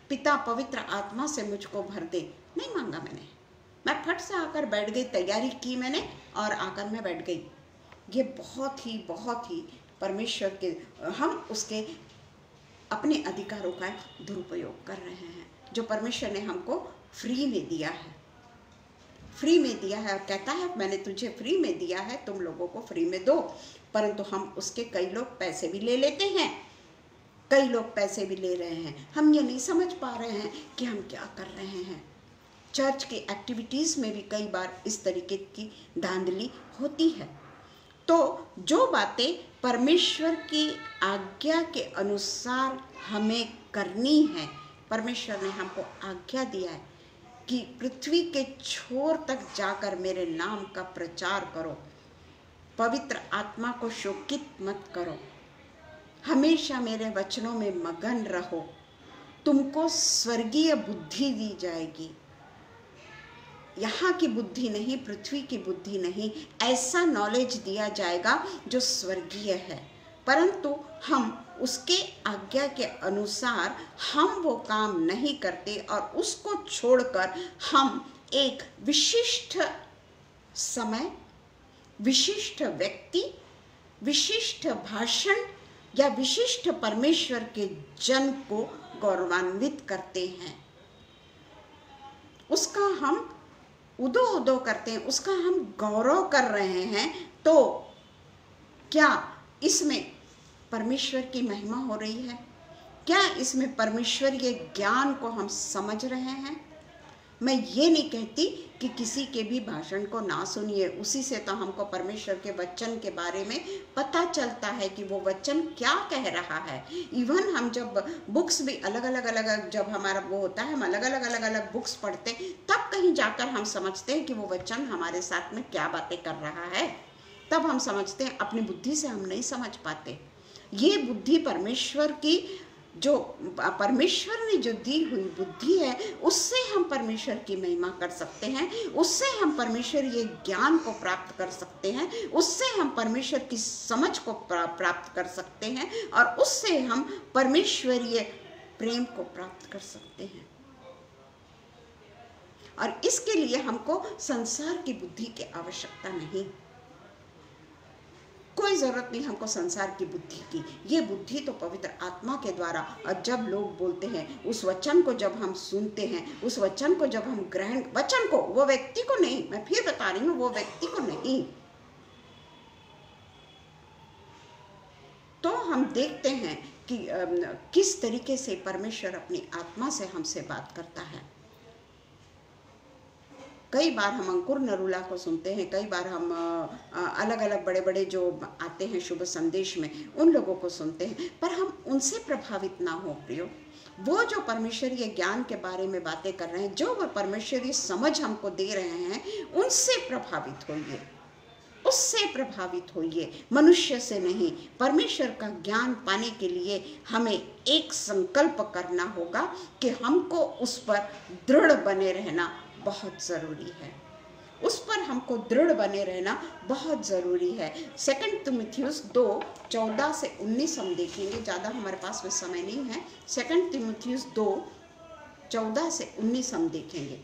पिता पवित्र आत्मा से मुझको भर दे। नहीं मांगा मैंने, मैं फट से आकर बैठ गई, तैयारी की मैंने और आकर मैं बैठ गई। ये बहुत ही परमेश्वर के, हम उसके अपने अधिकारों का दुरुपयोग कर रहे हैं जो परमेश्वर ने हमको फ्री में दिया है, फ्री में दिया है। और कहता है मैंने तुझे फ्री में दिया है, तुम लोगों को फ्री में दो। परंतु हम उसके कई लोग पैसे भी ले लेते हैं, कई लोग पैसे भी ले रहे हैं। हम ये नहीं समझ पा रहे हैं कि हम क्या कर रहे हैं। चर्च की एक्टिविटीज़ में भी कई बार इस तरीके की धांधली होती है। तो जो बातें परमेश्वर की आज्ञा के अनुसार हमें करनी है, परमेश्वर ने हमको आज्ञा दिया है कि पृथ्वी के छोर तक जाकर मेरे नाम का प्रचार करो, पवित्र आत्मा को शोकित मत करो, हमेशा मेरे वचनों में मगन रहो, तुमको स्वर्गीय बुद्धि दी जाएगी। यहाँ की बुद्धि नहीं, पृथ्वी की बुद्धि नहीं, ऐसा नॉलेज दिया जाएगा जो स्वर्गीय है। परंतु हम उसके आज्ञा के अनुसार हम वो काम नहीं करते और उसको छोड़कर हम एक विशिष्ट समय, विशिष्ट व्यक्ति, विशिष्ट भाषण या विशिष्ट परमेश्वर के जन को गौरवान्वित करते हैं, उसका हम उदो करते हैं, उसका हम गौरव कर रहे हैं। तो क्या इसमें परमेश्वर की महिमा हो रही है? क्या इसमें परमेश्वरीय ज्ञान को हम समझ रहे हैं? मैं ये नहीं कहती कि किसी के भी भाषण को ना सुनिए, उसी से तो हमको परमेश्वर के वचन के बारे में पता चलता है कि वो वचन क्या कह रहा है। इवन हम जब बुक्स भी अलग अलग जब हमारा वो होता है, हम अलग अलग बुक्स पढ़ते हैं, तब कहीं जाकर हम समझते हैं कि वो वचन हमारे साथ में क्या बातें कर रहा है, तब हम समझते हैं। अपनी बुद्धि से हम नहीं समझ पाते। ये बुद्धि परमेश्वर की, जो परमेश्वर ने जो दी हुई बुद्धि है, उससे हम परमेश्वर की महिमा कर सकते हैं, उससे हम परमेश्वर ये ज्ञान को प्राप्त कर सकते हैं, उससे हम परमेश्वर की समझ को प्राप्त कर सकते हैं, और उससे हम परमेश्वरीय प्रेम को प्राप्त कर सकते हैं। और इसके लिए हमको संसार की बुद्धि की आवश्यकता नहीं, कोई जरूरत नहीं हमको संसार की बुद्धि की। ये बुद्धि तो पवित्र आत्मा के द्वारा, और जब लोग बोलते हैं, उस वचन को जब हम सुनते हैं, उस वचन को जब हम ग्रहण, वचन को, वो व्यक्ति को नहीं, मैं फिर बता रही हूँ, वो व्यक्ति को नहीं, तो हम देखते हैं कि किस तरीके से परमेश्वर अपनी आत्मा से हमसे बात करता है। कई बार हम अंकुर नरूला को सुनते हैं, कई बार हम अलग अलग बड़े बड़े जो आते हैं शुभ संदेश में, उन लोगों को सुनते हैं, पर हम उनसे प्रभावित ना हो प्रियो। वो जो परमेश्वरीय ज्ञान के बारे में बातें कर रहे हैं, जो वो परमेश्वरीय समझ हमको दे रहे हैं, उनसे प्रभावित होइए, उससे प्रभावित होइए, मनुष्य से नहीं। परमेश्वर का ज्ञान पाने के लिए हमें एक संकल्प करना होगा कि हमको उस पर दृढ़ बने रहना बहुत ज़रूरी है, उस पर हमको दृढ़ बने रहना बहुत ज़रूरी है। 2 तिमुथियुस 2:14 से 19 हम देखेंगे, ज़्यादा हमारे पास में समय नहीं है। 2 तिमुथियुस 2:14 से 19 हम देखेंगे।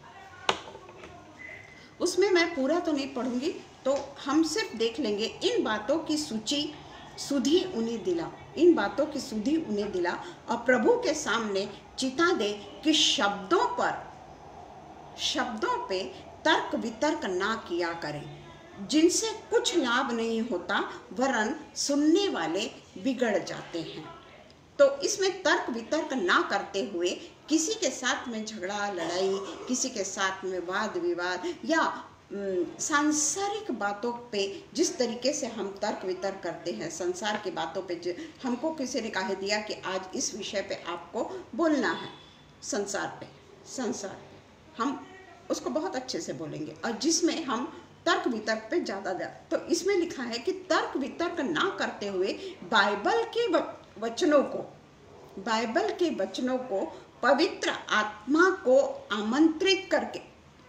उसमें मैं पूरा तो नहीं पढ़ूंगी, तो हम सिर्फ देख लेंगे। इन बातों की सुधि उन्हें दिला, इन बातों की सुधि उन्हें दिला, और प्रभु के सामने चिता दे कि शब्दों पे तर्क वितर्क ना किया करें, जिनसे कुछ लाभ नहीं होता, वरन सुनने वाले बिगड़ जाते हैं। तो इसमें तर्क वितर्क ना करते हुए किसी के साथ में झगड़ा लड़ाई, किसी के साथ में वाद विवाद, या सांसारिक बातों पे जिस तरीके से हम तर्क वितर्क करते हैं, संसार की बातों पे, हमको किसी ने कह दिया कि आज इस विषय पे आपको बोलना है, संसार पे, हम उसको बहुत अच्छे से बोलेंगे, और जिसमें हम तर्क वितर्क पे ज़्यादा तो इसमें लिखा है कि तर्क वितर्क ना करते हुए बाइबल के वचनों को पवित्र आत्मा को आमंत्रित करके,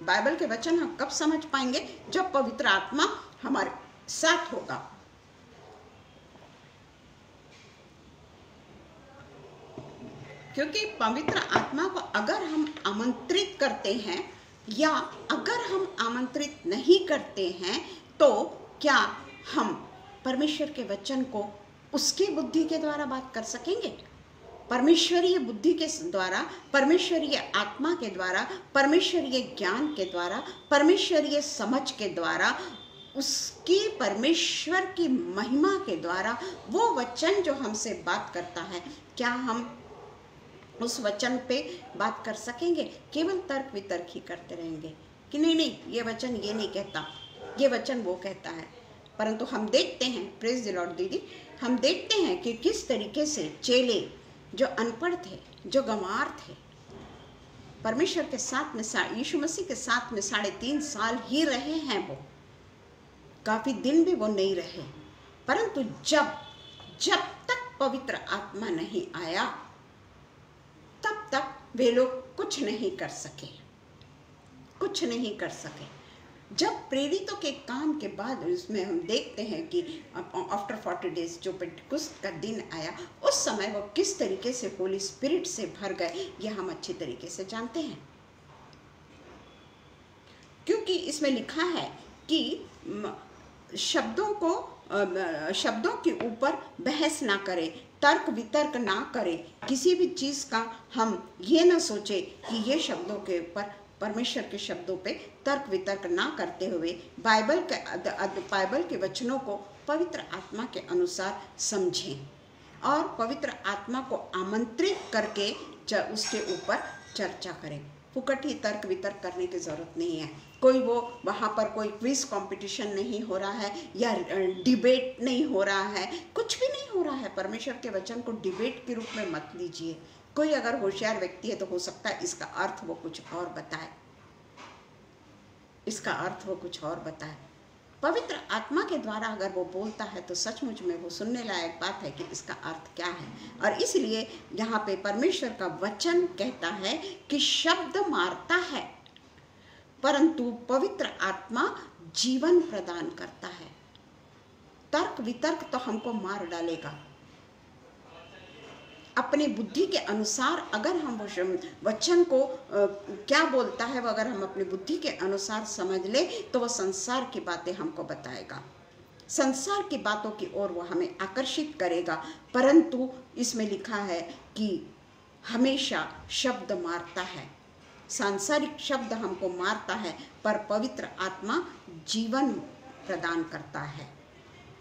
बाइबल के वचन हम कब समझ पाएंगे? जब पवित्र आत्मा हमारे साथ होगा। क्योंकि पवित्र आत्मा को अगर हम आमंत्रित करते हैं, या अगर हम आमंत्रित नहीं करते हैं, तो क्या हम परमेश्वर के वचन को उसकी बुद्धि के द्वारा बात कर सकेंगे? परमेश्वरीय बुद्धि के द्वारा, परमेश्वरीय आत्मा के द्वारा, परमेश्वरीय ज्ञान के द्वारा, परमेश्वरीय समझ के द्वारा, उसकी परमेश्वर की महिमा के द्वारा, वो वचन जो हमसे बात करता है, क्या हम उस वचन पे बात कर सकेंगे? केवल तर्क वितर्क ही करते रहेंगे कि नहीं, ये वचन ये नहीं कहता, ये वचन वो कहता है। परंतु हम देखते हैं, प्रेज द लॉर्ड दीदी, हम देखते हैं कि किस तरीके से चेले जो अनपढ़ थे, जो गंवार थे, परमेश्वर के साथ में, यीशु मसीह के साथ में 3.5 साल ही रहे हैं, वो काफी दिन भी वो नहीं रहे, परंतु जब तक पवित्र आत्मा नहीं आया, तब तक वे लोग कुछ नहीं कर सके। जब प्रेरितों के काम के बाद उसमें हम देखते हैं कि आफ्टर 40 डेज जो पेंटिकुस्त का दिन आया, उस समय वो किस तरीके से होली स्पिरिट से भर गए, ये हम अच्छी तरीके से जानते हैं। क्योंकि इसमें लिखा है कि शब्दों के ऊपर बहस ना करें, तर्क वितर्क ना करें, किसी भी चीज़ का हम ये ना सोचे कि ये शब्दों के ऊपर, परमेश्वर के शब्दों पे तर्क वितर्क ना करते हुए बाइबल के वचनों को पवित्र आत्मा के अनुसार समझें और पवित्र आत्मा को आमंत्रित करके उसके ऊपर चर्चा करें। फुकट ही तर्क वितर्क करने की ज़रूरत नहीं है। कोई वो वहाँ पर कोई क्विज कंपटीशन नहीं हो रहा है या डिबेट नहीं हो रहा है, कुछ भी नहीं हो रहा है। परमेश्वर के वचन को डिबेट के रूप में मत लीजिए। कोई अगर होशियार व्यक्ति है तो हो सकता है इसका अर्थ वो कुछ और बताए, इसका अर्थ वो कुछ और बताए। पवित्र आत्मा के द्वारा अगर वो बोलता है तो सचमुच में वो सुनने लायक बात है कि इसका अर्थ क्या है। और इसलिए यहाँ पे परमेश्वर का वचन कहता है कि शब्द मारता है परंतु पवित्र आत्मा जीवन प्रदान करता है। तर्क वितर्क तो हमको मार डालेगा। अपने बुद्धि के अनुसार अगर हम वचन को क्या बोलता है वो अगर हम अपनी बुद्धि के अनुसार समझ ले तो वो संसार की बातें हमको बताएगा, संसार की बातों की ओर वो हमें आकर्षित करेगा। परंतु इसमें लिखा है कि हमेशा शब्द मारता है, सांसारिक शब्द हमको मारता है पर पवित्र आत्मा जीवन प्रदान करता है।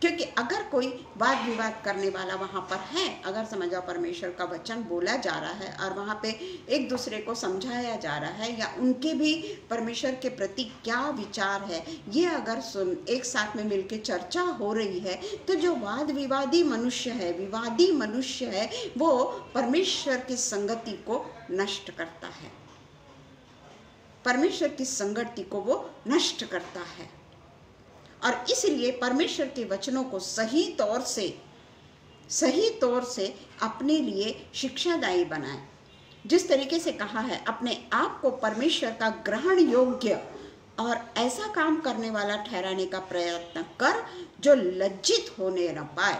क्योंकि अगर कोई वाद विवाद करने वाला वहाँ पर है, अगर समझो परमेश्वर का वचन बोला जा रहा है और वहाँ पे एक दूसरे को समझाया जा रहा है या उनके भी परमेश्वर के प्रति क्या विचार है ये अगर एक साथ में मिलके चर्चा हो रही है तो जो वाद विवादी मनुष्य है, विवादी मनुष्य है, वो परमेश्वर की संगति को नष्ट करता है, परमेश्वर की संगति को वो नष्ट करता है। और इसलिए परमेश्वर के वचनों को सही तौर से अपने लिए शिक्षादायी बनाएं। जिस तरीके से कहा है अपने आप को परमेश्वर का ग्रहण योग्य और ऐसा काम करने वाला ठहराने का प्रयत्न कर जो लज्जित होने न पाए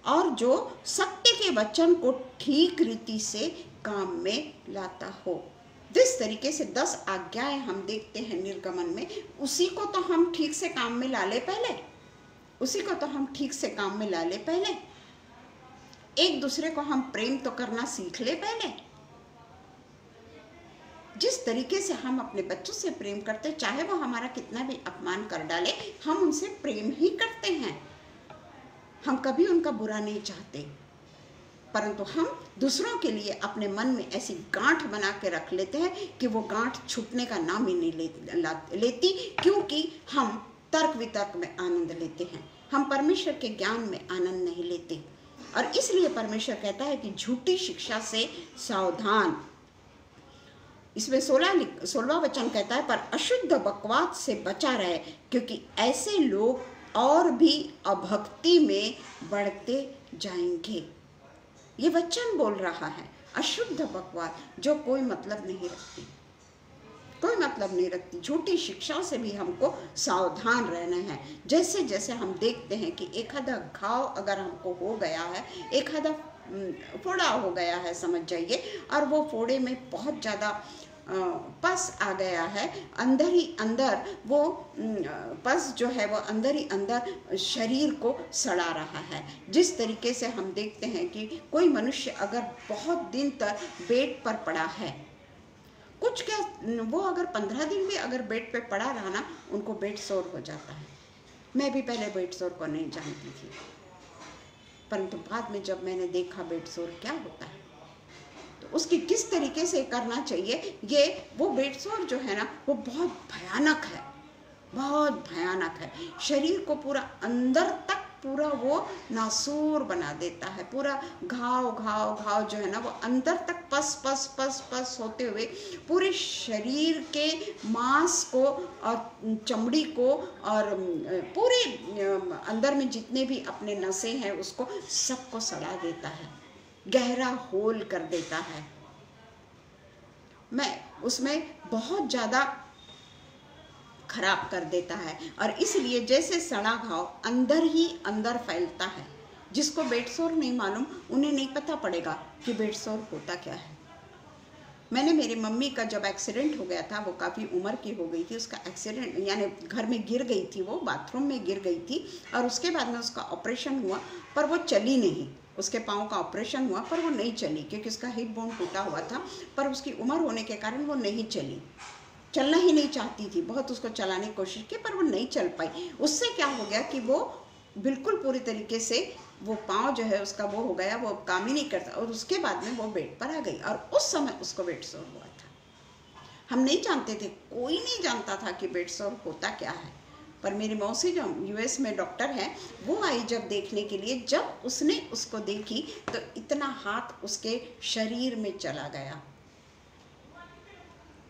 और जो सत्य के वचन को ठीक रीति से काम में लाता हो। जिस तरीके से 10 आज्ञाएं हम देखते हैं निर्गमन में, उसी को तो हम ठीक से काम में ला ले पहले, उसी को तो हम ठीक से काम में ला ले पहले। एक दूसरे को हम प्रेम तो करना सीख ले पहले। जिस तरीके से हम अपने बच्चों से प्रेम करते, चाहे वो हमारा कितना भी अपमान कर डाले, हम उनसे प्रेम ही करते हैं, हम कभी उनका बुरा नहीं चाहते। परंतु हम दूसरों के लिए अपने मन में ऐसी गांठ बना के रख लेते हैं कि वो गांठ छूटने का नाम ही नहीं लेती, क्योंकि हम तर्क वितर्क में आनंद लेते हैं, हम परमेश्वर के ज्ञान में आनंद नहीं लेते। और इसलिए परमेश्वर कहता है कि झूठी शिक्षा से सावधान। इसमें 16वां वचन कहता है पर अशुद्ध बकवास से बचा रहे क्योंकि ऐसे लोग और भी अभक्ति में बढ़ते जाएंगे। ये वचन बोल रहा है अशुद्ध बकवास जो कोई मतलब नहीं रखती, कोई मतलब नहीं रखती। झूठी शिक्षा से भी हमको सावधान रहना है। जैसे जैसे हम देखते हैं कि एक आधा घाव अगर हमको हो गया है, एक आधा फोड़ा हो गया है समझ जाइए, और वो फोड़े में बहुत ज़्यादा पस आ गया है, अंदर ही अंदर वो पस जो है वो अंदर ही अंदर शरीर को सड़ा रहा है। जिस तरीके से हम देखते हैं कि कोई मनुष्य अगर बहुत दिन तक बेड पर पड़ा है, कुछ क्या वो अगर 15 दिन भी अगर बेड पे पड़ा रहा ना, उनको बेड सोर हो जाता है। मैं भी पहले बेड सोर को नहीं जानती थी, परंतु बाद में जब मैंने देखा बेड सोर क्या होता है तो उसकी किस तरीके से करना चाहिए, ये वो बेड सोर जो है ना वो बहुत भयानक है, बहुत भयानक है। शरीर को पूरा अंदर तक पूरा वो नासूर बना देता है, पूरा घाव घाव घाव जो है ना वो अंदर तक पस पस पस पस होते हुए पूरे शरीर के मांस को और चमड़ी को और पूरे अंदर में जितने भी अपने नसें हैं उसको सबको सड़ा देता है, गहरा होल कर देता है। मैं उसमें बहुत ज़्यादा खराब कर देता है। और इसलिए जैसे सड़ा घाव अंदर ही अंदर फैलता है, जिसको बेड सोर नहीं मालूम उन्हें नहीं पता पड़ेगा कि बेड सोर होता क्या है। मैंने मेरी मम्मी का जब एक्सीडेंट हो गया था, वो काफ़ी उम्र की हो गई थी, उसका एक्सीडेंट यानी घर में गिर गई थी, वो बाथरूम में गिर गई थी और उसके बाद में उसका ऑपरेशन हुआ पर वो चली नहीं। उसके पाँव का ऑपरेशन हुआ पर वो नहीं चली क्योंकि उसका हिप बोन टूटा हुआ था, पर उसकी उम्र होने के कारण वो नहीं चली, चलना ही नहीं चाहती थी। बहुत उसको चलाने की कोशिश की पर वो नहीं चल पाई। उससे क्या हो गया कि वो बिल्कुल पूरी तरीके से वो पाँव जो है उसका वो हो गया, वो काम ही नहीं करता और उसके बाद में वो बेड पर आ गई और उस समय उसको बेड सोर हुआ था। हम नहीं जानते थे, कोई नहीं जानता था कि बेड सॉर होता क्या है। पर मेरी मौसी जो यूएस में डॉक्टर है, वो आई जब देखने के लिए, जब उसने उसको देखी तो इतना हाथ उसके शरीर में चला गया।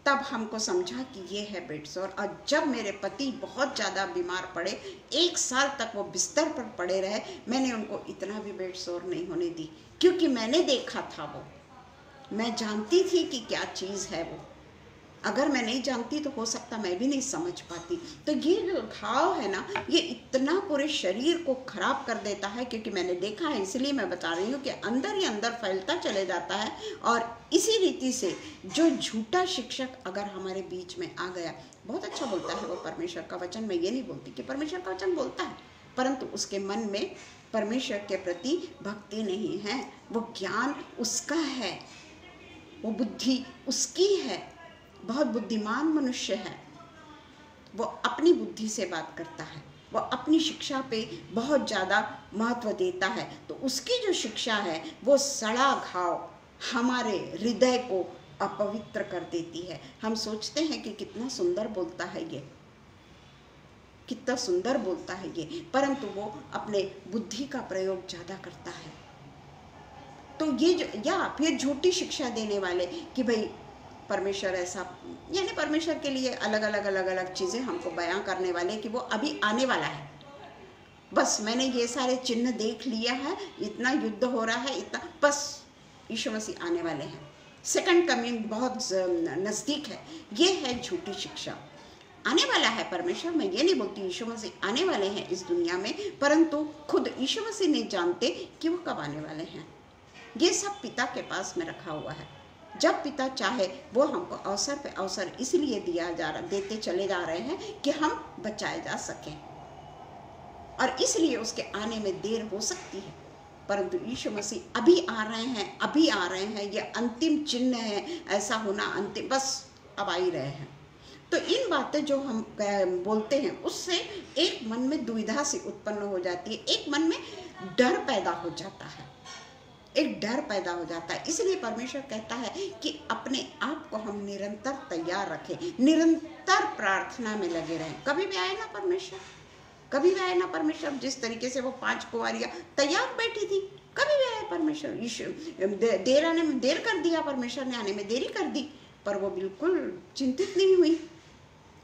तब हमको समझा कि ये है बेड सॉर। और जब मेरे पति बहुत ज़्यादा बीमार पड़े, 1 साल तक वो बिस्तर पर पड़े रहे, मैंने उनको इतना भी बेड सॉर नहीं होने दी, क्योंकि मैंने देखा था वो, मैं जानती थी कि क्या चीज़ है वो। अगर मैं नहीं जानती तो हो सकता मैं भी नहीं समझ पाती। तो ये जो घाव है ना, ये इतना पूरे शरीर को खराब कर देता है, क्योंकि मैंने देखा है, इसलिए मैं बता रही हूँ कि अंदर ही अंदर फैलता चले जाता है। और इसी रीति से जो झूठा शिक्षक अगर हमारे बीच में आ गया, बहुत अच्छा बोलता है वो परमेश्वर का वचन, मैं ये नहीं बोलती कि परमेश्वर का वचन बोलता है, परंतु उसके मन में परमेश्वर के प्रति भक्ति नहीं है, वो ज्ञान उसका है, वो बुद्धि उसकी है, बहुत बुद्धिमान मनुष्य है, वो अपनी बुद्धि से बात करता है, वो अपनी शिक्षा पे बहुत ज़्यादा महत्व देता है। तो उसकी जो शिक्षा है वो सड़ा घाव हमारे हृदय को अपवित्र कर देती है। हम सोचते हैं कि कितना सुंदर बोलता है ये, कितना सुंदर बोलता है ये, परंतु वो अपने बुद्धि का प्रयोग ज़्यादा करता है। तो ये जो, या फिर झूठी शिक्षा देने वाले कि भाई परमेश्वर ऐसा, यानी परमेश्वर के लिए अलग अलग चीज़ें हमको बयां करने वाले कि वो अभी आने वाला है, बस मैंने ये सारे चिन्ह देख लिया है, इतना युद्ध हो रहा है, इतना, बस यीशु मसीह आने वाले हैं, सेकंड कमिंग बहुत नज़दीक है। ये है झूठी शिक्षा। आने वाला है परमेश्वर, मैं ये नहीं बोलती यीशु मसीह आने वाले हैं इस दुनिया में, परंतु खुद यीशु मसीह नहीं जानते कि वो कब आने वाले हैं। ये सब पिता के पास में रखा हुआ है। जब पिता चाहे वो हमको अवसर पे अवसर इसलिए देते चले जा रहे हैं कि हम बचाए जा सकें, और इसलिए उसके आने में देर हो सकती है, परंतु यीशु मसीह अभी आ रहे हैं, अभी आ रहे हैं। ये अंतिम चिन्ह है, ऐसा होना अंतिम, बस अब आ ही रहे हैं। तो इन बातें जो हम बोलते हैं, उससे एक मन में दुविधा सी उत्पन्न हो जाती है, एक मन में डर पैदा हो जाता है, एक डर पैदा हो जाता है। इसलिए परमेश्वर कहता है कि अपने आप को हम निरंतर तैयार रखें, निरंतर प्रार्थना में लगे रहें। कभी भी आए ना परमेश्वर, कभी भी आए ना परमेश्वर। जिस तरीके से वो 5 कुंवारियां तैयार बैठी थी, कभी भी आए परमेश्वर। देर आने में देर कर दिया, परमेश्वर ने आने में देरी कर दी, पर वो बिल्कुल चिंतित नहीं हुई,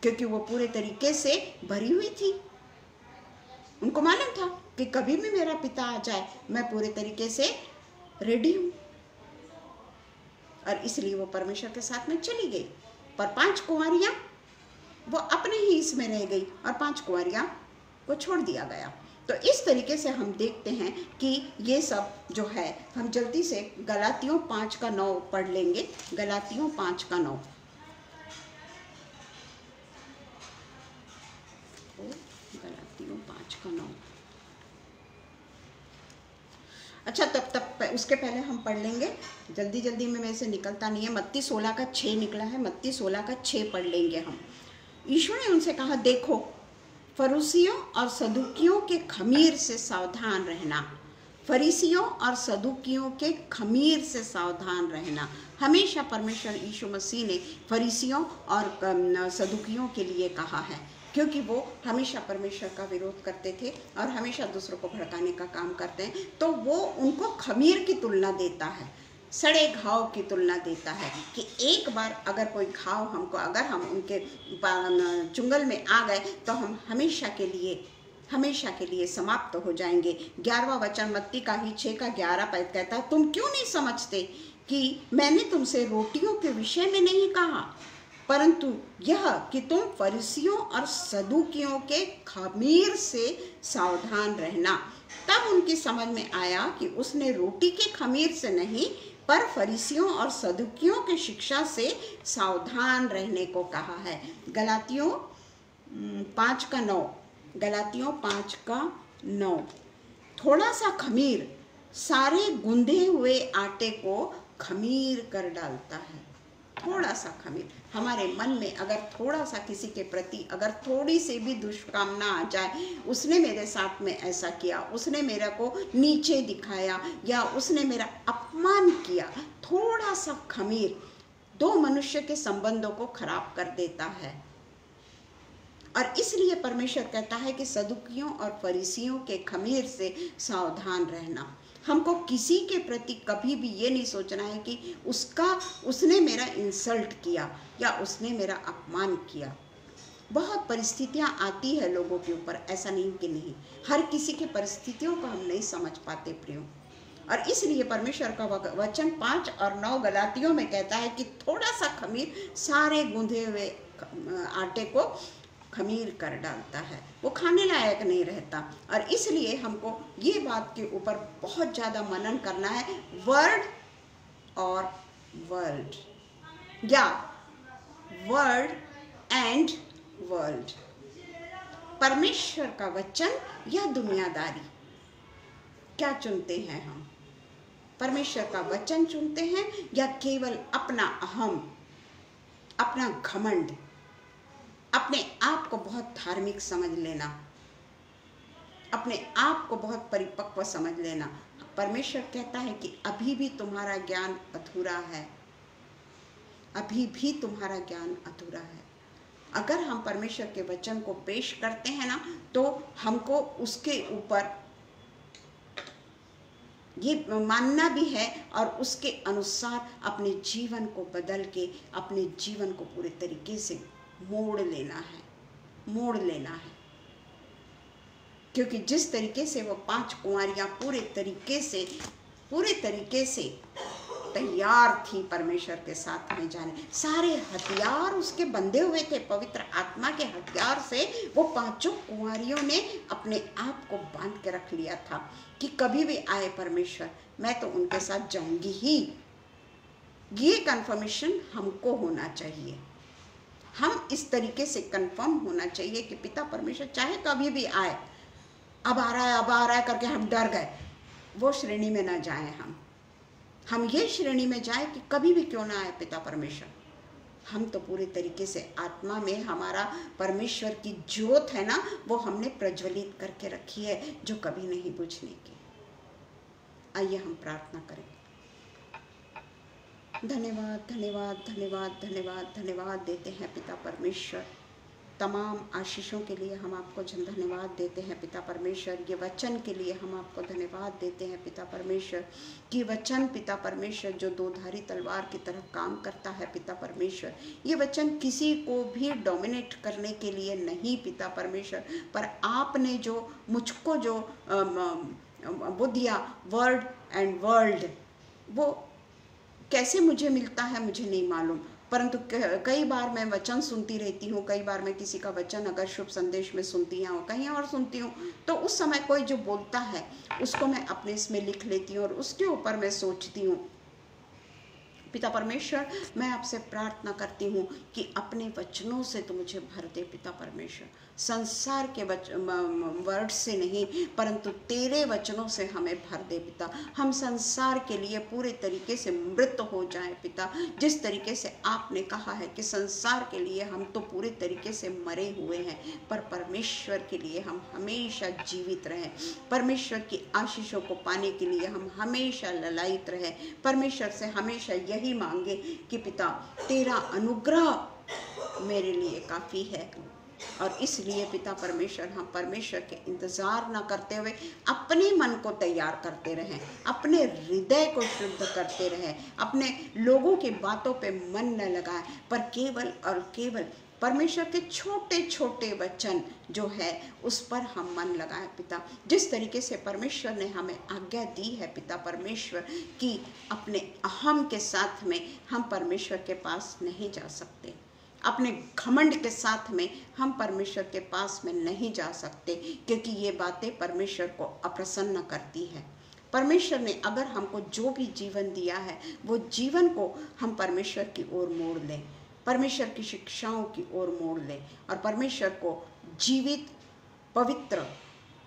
क्योंकि वो पूरे तरीके से भरी हुई थी। उनको मालूम था कि कभी भी मेरा पिता आ जाए, मैं पूरे तरीके से रेडी हूं, और इसलिए वो परमेश्वर के साथ में चली गई। पर 5 कुंवारियां वो अपने ही इसमें रह गई, और 5 कुंवारियां को छोड़ दिया गया। तो इस तरीके से हम देखते हैं कि ये सब जो है, हम जल्दी से गलातियों 5:9 पढ़ लेंगे। गलातियों 5:9। गलातियों 5:9। अच्छा, तब उसके पहले हम पढ़ लेंगे, जल्दी जल्दी में मेरे से निकलता नहीं है। मत्ती 16:6 निकला है, मत्ती 16:6 पढ़ लेंगे हम। यीशु ने उनसे कहा, देखो फरीसियों और सदूकियों के खमीर से सावधान रहना। फरीसियों और सदूकियों के खमीर से सावधान रहना। हमेशा परमेश्वर यीशु मसीह ने फरीसियों और सदूकियों के लिए कहा है, क्योंकि वो हमेशा परमेश्वर का विरोध करते थे और हमेशा दूसरों को भड़काने का काम करते हैं। तो वो उनको खमीर की तुलना देता है, सड़े घाव की तुलना देता है, कि एक बार अगर कोई घाव हमको, अगर हम उनके चुंगल में आ गए तो हम हमेशा के लिए समाप्त हो जाएंगे। 11वां वचन मत्ती का ही 6:11 कहता है, तुम क्यों नहीं समझते कि मैंने तुमसे रोटियों के विषय में नहीं कहा, परंतु यह कि तुम फरीसियों और सदूकियों के खमीर से सावधान रहना। तब उनकी समझ में आया कि उसने रोटी के खमीर से नहीं, पर फरीसियों और सदूकियों की शिक्षा से सावधान रहने को कहा है। गलातियों 5:9। गलातियों 5:9। थोड़ा सा खमीर सारे गूंधे हुए आटे को खमीर कर डालता है। थोड़ा सा खमीर हमारे मन में अगर थोड़ा सा किसी के प्रति अगर थोड़ी सी भी दुष्कामना आ जाए, उसने मेरे साथ में ऐसा किया, उसने मेरे को नीचे दिखाया, या उसने मेरा अपमान किया, थोड़ा सा खमीर दो मनुष्य के संबंधों को खराब कर देता है। और इसलिए परमेश्वर कहता है कि सदुकियों और फरीसियों के खमीर से सावधान रहना। हमको किसी के प्रति कभी भी ये नहीं सोचना है कि उसने मेरा इंसल्ट किया या उसने मेरा अपमान किया। बहुत परिस्थितियां आती है लोगों के ऊपर, ऐसा नहीं कि नहीं, हर किसी के परिस्थितियों को हम नहीं समझ पाते प्रियो। और इसलिए परमेश्वर का वचन 5 और 9 गलातियों में कहता है कि थोड़ा सा खमीर सारे गूंधे हुए आटे को खमीर कर डालता है, वो खाने लायक नहीं रहता। और इसलिए हमको ये बात के ऊपर बहुत ज़्यादा मनन करना है, वर्ड और वर्ल्ड या वर्ड एंड वर्ल्ड, परमेश्वर का वचन या दुनियादारी, क्या चुनते हैं हम? परमेश्वर का वचन चुनते हैं या केवल अपना अहम, अपना घमंड, अपने आप को बहुत धार्मिक समझ लेना, अपने आप को बहुत परिपक्व समझ लेना? परमेश्वर कहता है कि अभी भी तुम्हारा ज्ञान अधूरा है, अभी भी तुम्हारा ज्ञान अधूरा है। अगर हम परमेश्वर के वचन को पेश करते हैं ना, तो हमको उसके ऊपर ये मानना भी है और उसके अनुसार अपने जीवन को बदल के अपने जीवन को पूरे तरीके से मोड़ लेना है। क्योंकि जिस तरीके से वो 5 कुंवारियां पूरे तरीके से तैयार थी परमेश्वर के साथ में जाने, सारे हथियार उसके बंधे हुए थे, पवित्र आत्मा के हथियार से वो 5 कुंवारियों ने अपने आप को बांध के रख लिया था कि कभी भी आए परमेश्वर, मैं तो उनके साथ जाऊंगी ही। ये कन्फर्मेशन हमको होना चाहिए, हम इस तरीके से कंफर्म होना चाहिए कि पिता परमेश्वर चाहे कभी भी आए, अब आ रहा है करके हम डर गए, वो श्रेणी में ना जाएं। हम ये श्रेणी में जाएं कि कभी भी क्यों ना आए पिता परमेश्वर, हम तो पूरे तरीके से आत्मा में हमारा परमेश्वर की ज्योत है ना, वो हमने प्रज्वलित करके रखी है, जो कभी नहीं बुझने की। आइए हम प्रार्थना करें। धन्यवाद धन्यवाद धन्यवाद धन्यवाद धन्यवाद देते हैं पिता परमेश्वर, तमाम आशीषों के लिए हम आपको धन्यवाद देते हैं पिता परमेश्वर। ये वचन के लिए हम आपको धन्यवाद देते हैं पिता परमेश्वर कि वचन पिता परमेश्वर जो 2धारी तलवार की तरह काम करता है पिता परमेश्वर। ये वचन किसी को भी डोमिनेट करने के लिए नहीं पिता परमेश्वर, पर आपने जो मुझको जो बुद्धिया वर्ड एंड वर्ल्ड, वो कैसे मुझे मिलता है मुझे नहीं मालूम, परंतु कई बार मैं वचन सुनती रहती हूँ, कई बार मैं किसी का वचन अगर शुभ संदेश में सुनती हूँ, कहीं और सुनती हूँ, तो उस समय कोई जो बोलता है उसको मैं अपने इसमें लिख लेती हूँ और उसके ऊपर मैं सोचती हूँ। पिता परमेश्वर, मैं आपसे प्रार्थना करती हूँ कि अपने वचनों से तो मुझे भर दे पिता परमेश्वर, संसार के वर्ड से नहीं परंतु तेरे वचनों से हमें भर दे पिता। हम संसार के लिए पूरे तरीके से मृत हो जाएं पिता, जिस तरीके से आपने कहा है कि संसार के लिए हम तो पूरे तरीके से मरे हुए हैं, पर परमेश्वर के लिए हम हमेशा जीवित रहें। परमेश्वर की आशीषों को पाने के लिए हम हमेशा ललायित रहें। परमेश्वर से हमेशा यही मांगे कि पिता तेरा अनुग्रह मेरे लिए काफ़ी है। और इसलिए पिता परमेश्वर, हम परमेश्वर के इंतज़ार न करते हुए अपने मन को तैयार करते रहें, अपने हृदय को शुद्ध करते रहें, अपने लोगों की बातों पे मन न लगाएं, पर केवल और केवल परमेश्वर के छोटे छोटे वचन जो है उस पर हम मन लगाएं पिता। जिस तरीके से परमेश्वर ने हमें आज्ञा दी है पिता परमेश्वर कि अपने अहम के साथ में हम परमेश्वर के पास नहीं जा सकते, अपने घमंड के साथ में हम परमेश्वर के पास में नहीं जा सकते, क्योंकि ये बातें परमेश्वर को अप्रसन्न करती है। परमेश्वर ने अगर हमको जो भी जीवन दिया है वो जीवन को हम परमेश्वर की ओर मोड़ लें, परमेश्वर की शिक्षाओं की ओर मोड़ लें और परमेश्वर को जीवित, पवित्र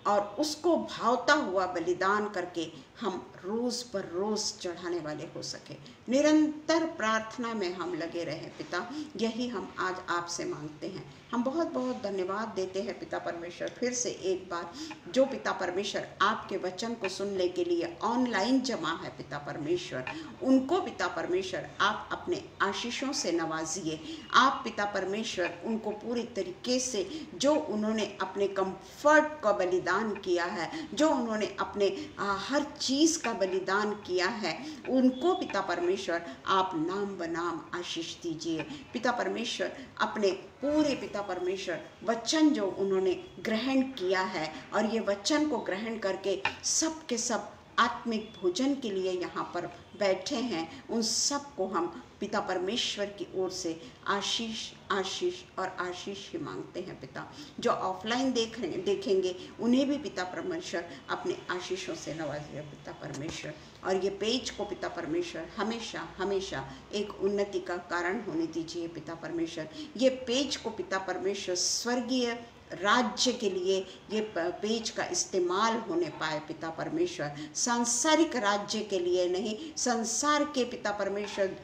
और उसको भावता हुआ बलिदान करके हम रोज़ पर रोज़ चढ़ाने वाले हो सके। निरंतर प्रार्थना में हम लगे रहें पिता, यही हम आज आपसे मांगते हैं। हम बहुत बहुत धन्यवाद देते हैं पिता परमेश्वर, फिर से एक बार जो पिता परमेश्वर आपके वचन को सुनने के लिए ऑनलाइन जमा है पिता परमेश्वर, उनको पिता परमेश्वर आप अपने आशीषों से नवाजिए। आप पिता परमेश्वर उनको पूरी तरीके से जो उन्होंने अपने कंफर्ट का बलिदान किया है, जो उन्होंने अपने हर चीज़ का बलिदान किया है, उनको पिता परमेश्वर आप नाम बनाम आशीष दीजिए। पिता परमेश्वर अपने पूरे पिता परमेश्वर वचन जो उन्होंने ग्रहण किया है और ये वचन को ग्रहण करके सब के सब आत्मिक भोजन के लिए यहाँ पर बैठे हैं, उन सब को हम पिता परमेश्वर की ओर से आशीष आशीष और आशीष ही मांगते हैं पिता। जो ऑफलाइन देखेंगे उन्हें भी पिता परमेश्वर अपने आशीषों से नवाजिए पिता परमेश्वर, और ये पेज को पिता परमेश्वर हमेशा हमेशा एक उन्नति का कारण होने दीजिए पिता परमेश्वर। ये पेज को पिता परमेश्वर स्वर्गीय राज्य के लिए ये पेज का इस्तेमाल होने पाए पिता परमेश्वर, सांसारिक राज्य के लिए नहीं, संसार के पिता परमेश्वर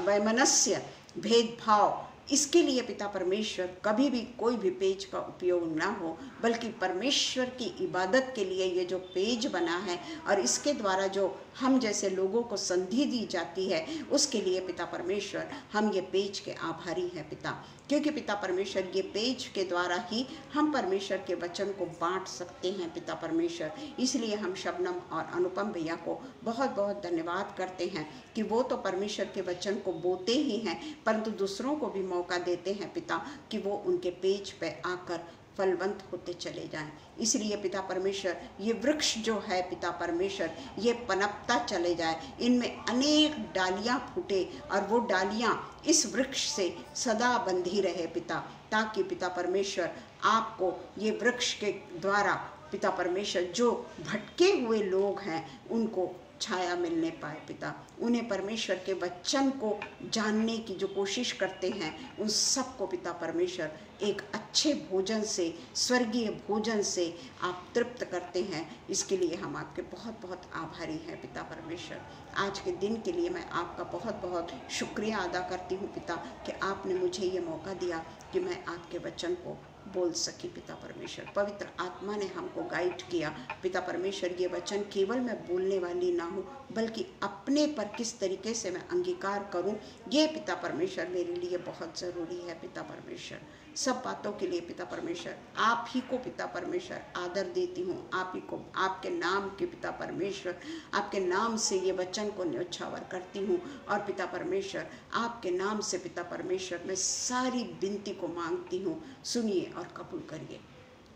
वैमनस्य भेदभाव इसके लिए पिता परमेश्वर कभी भी कोई भी पेज का उपयोग ना हो, बल्कि परमेश्वर की इबादत के लिए ये जो पेज बना है और इसके द्वारा जो हम जैसे लोगों को संधि दी जाती है, उसके लिए पिता परमेश्वर हम ये पेज के आभारी हैं पिता, क्योंकि पिता परमेश्वर ये पेज के द्वारा ही हम परमेश्वर के वचन को बांट सकते हैं पिता परमेश्वर। इसलिए हम शबनम और अनुपम भैया को बहुत बहुत धन्यवाद करते हैं कि वो तो परमेश्वर के वचन को बोते ही हैं, परंतु दूसरों को भी मौका देते हैं पिता कि वो उनके पेज पे आकर फलवंत होते चले जाएं। इसलिए पिता परमेश्वर ये वृक्ष जो है पिता परमेश्वर ये पनपता चले जाए, इनमें अनेक डालियां फूटे और वो डालियां इस वृक्ष से सदा बंधी रहे पिता, ताकि पिता परमेश्वर आपको ये वृक्ष के द्वारा पिता परमेश्वर जो भटके हुए लोग हैं उनको छाया मिलने पाए पिता, उन्हें परमेश्वर के वचन को जानने की जो कोशिश करते हैं उन सबको पिता परमेश्वर एक अच्छे भोजन से, स्वर्गीय भोजन से आप तृप्त करते हैं। इसके लिए हम आपके बहुत बहुत आभारी हैं पिता परमेश्वर। आज के दिन के लिए मैं आपका बहुत बहुत शुक्रिया अदा करती हूँ पिता कि आपने मुझे ये मौका दिया कि मैं आपके वचन को बोल सकी पिता परमेश्वर। पवित्र आत्मा ने हमको गाइड किया पिता परमेश्वर। ये वचन केवल मैं बोलने वाली ना हूँ, बल्कि अपने पर किस तरीके से मैं अंगीकार करूँ, ये पिता परमेश्वर मेरे लिए बहुत ज़रूरी है पिता परमेश्वर। सब बातों के लिए पिता परमेश्वर आप ही को पिता परमेश्वर आदर देती हूँ, आप ही को, आपके नाम के पिता परमेश्वर, आपके नाम से ये वचन को न्योछावर करती हूँ, और पिता परमेश्वर आपके नाम से पिता परमेश्वर मैं सारी विनती को मांगती हूँ, सुनिए और कबूल करिए।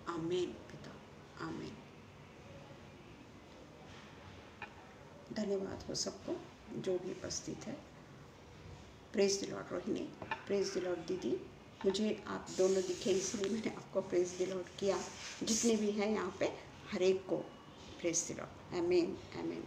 आमीन पिता, आमीन। धन्यवाद हो सबको जो भी उपस्थित है। Praise the Lord Rohini, praise the Lord दीदी, मुझे आप दोनों दिखे इसलिए मैंने आपको प्रेज द लॉर्ड किया। जितने भी हैं यहाँ पे हर एक को प्रेज द लॉर्ड। आमीन आमीन।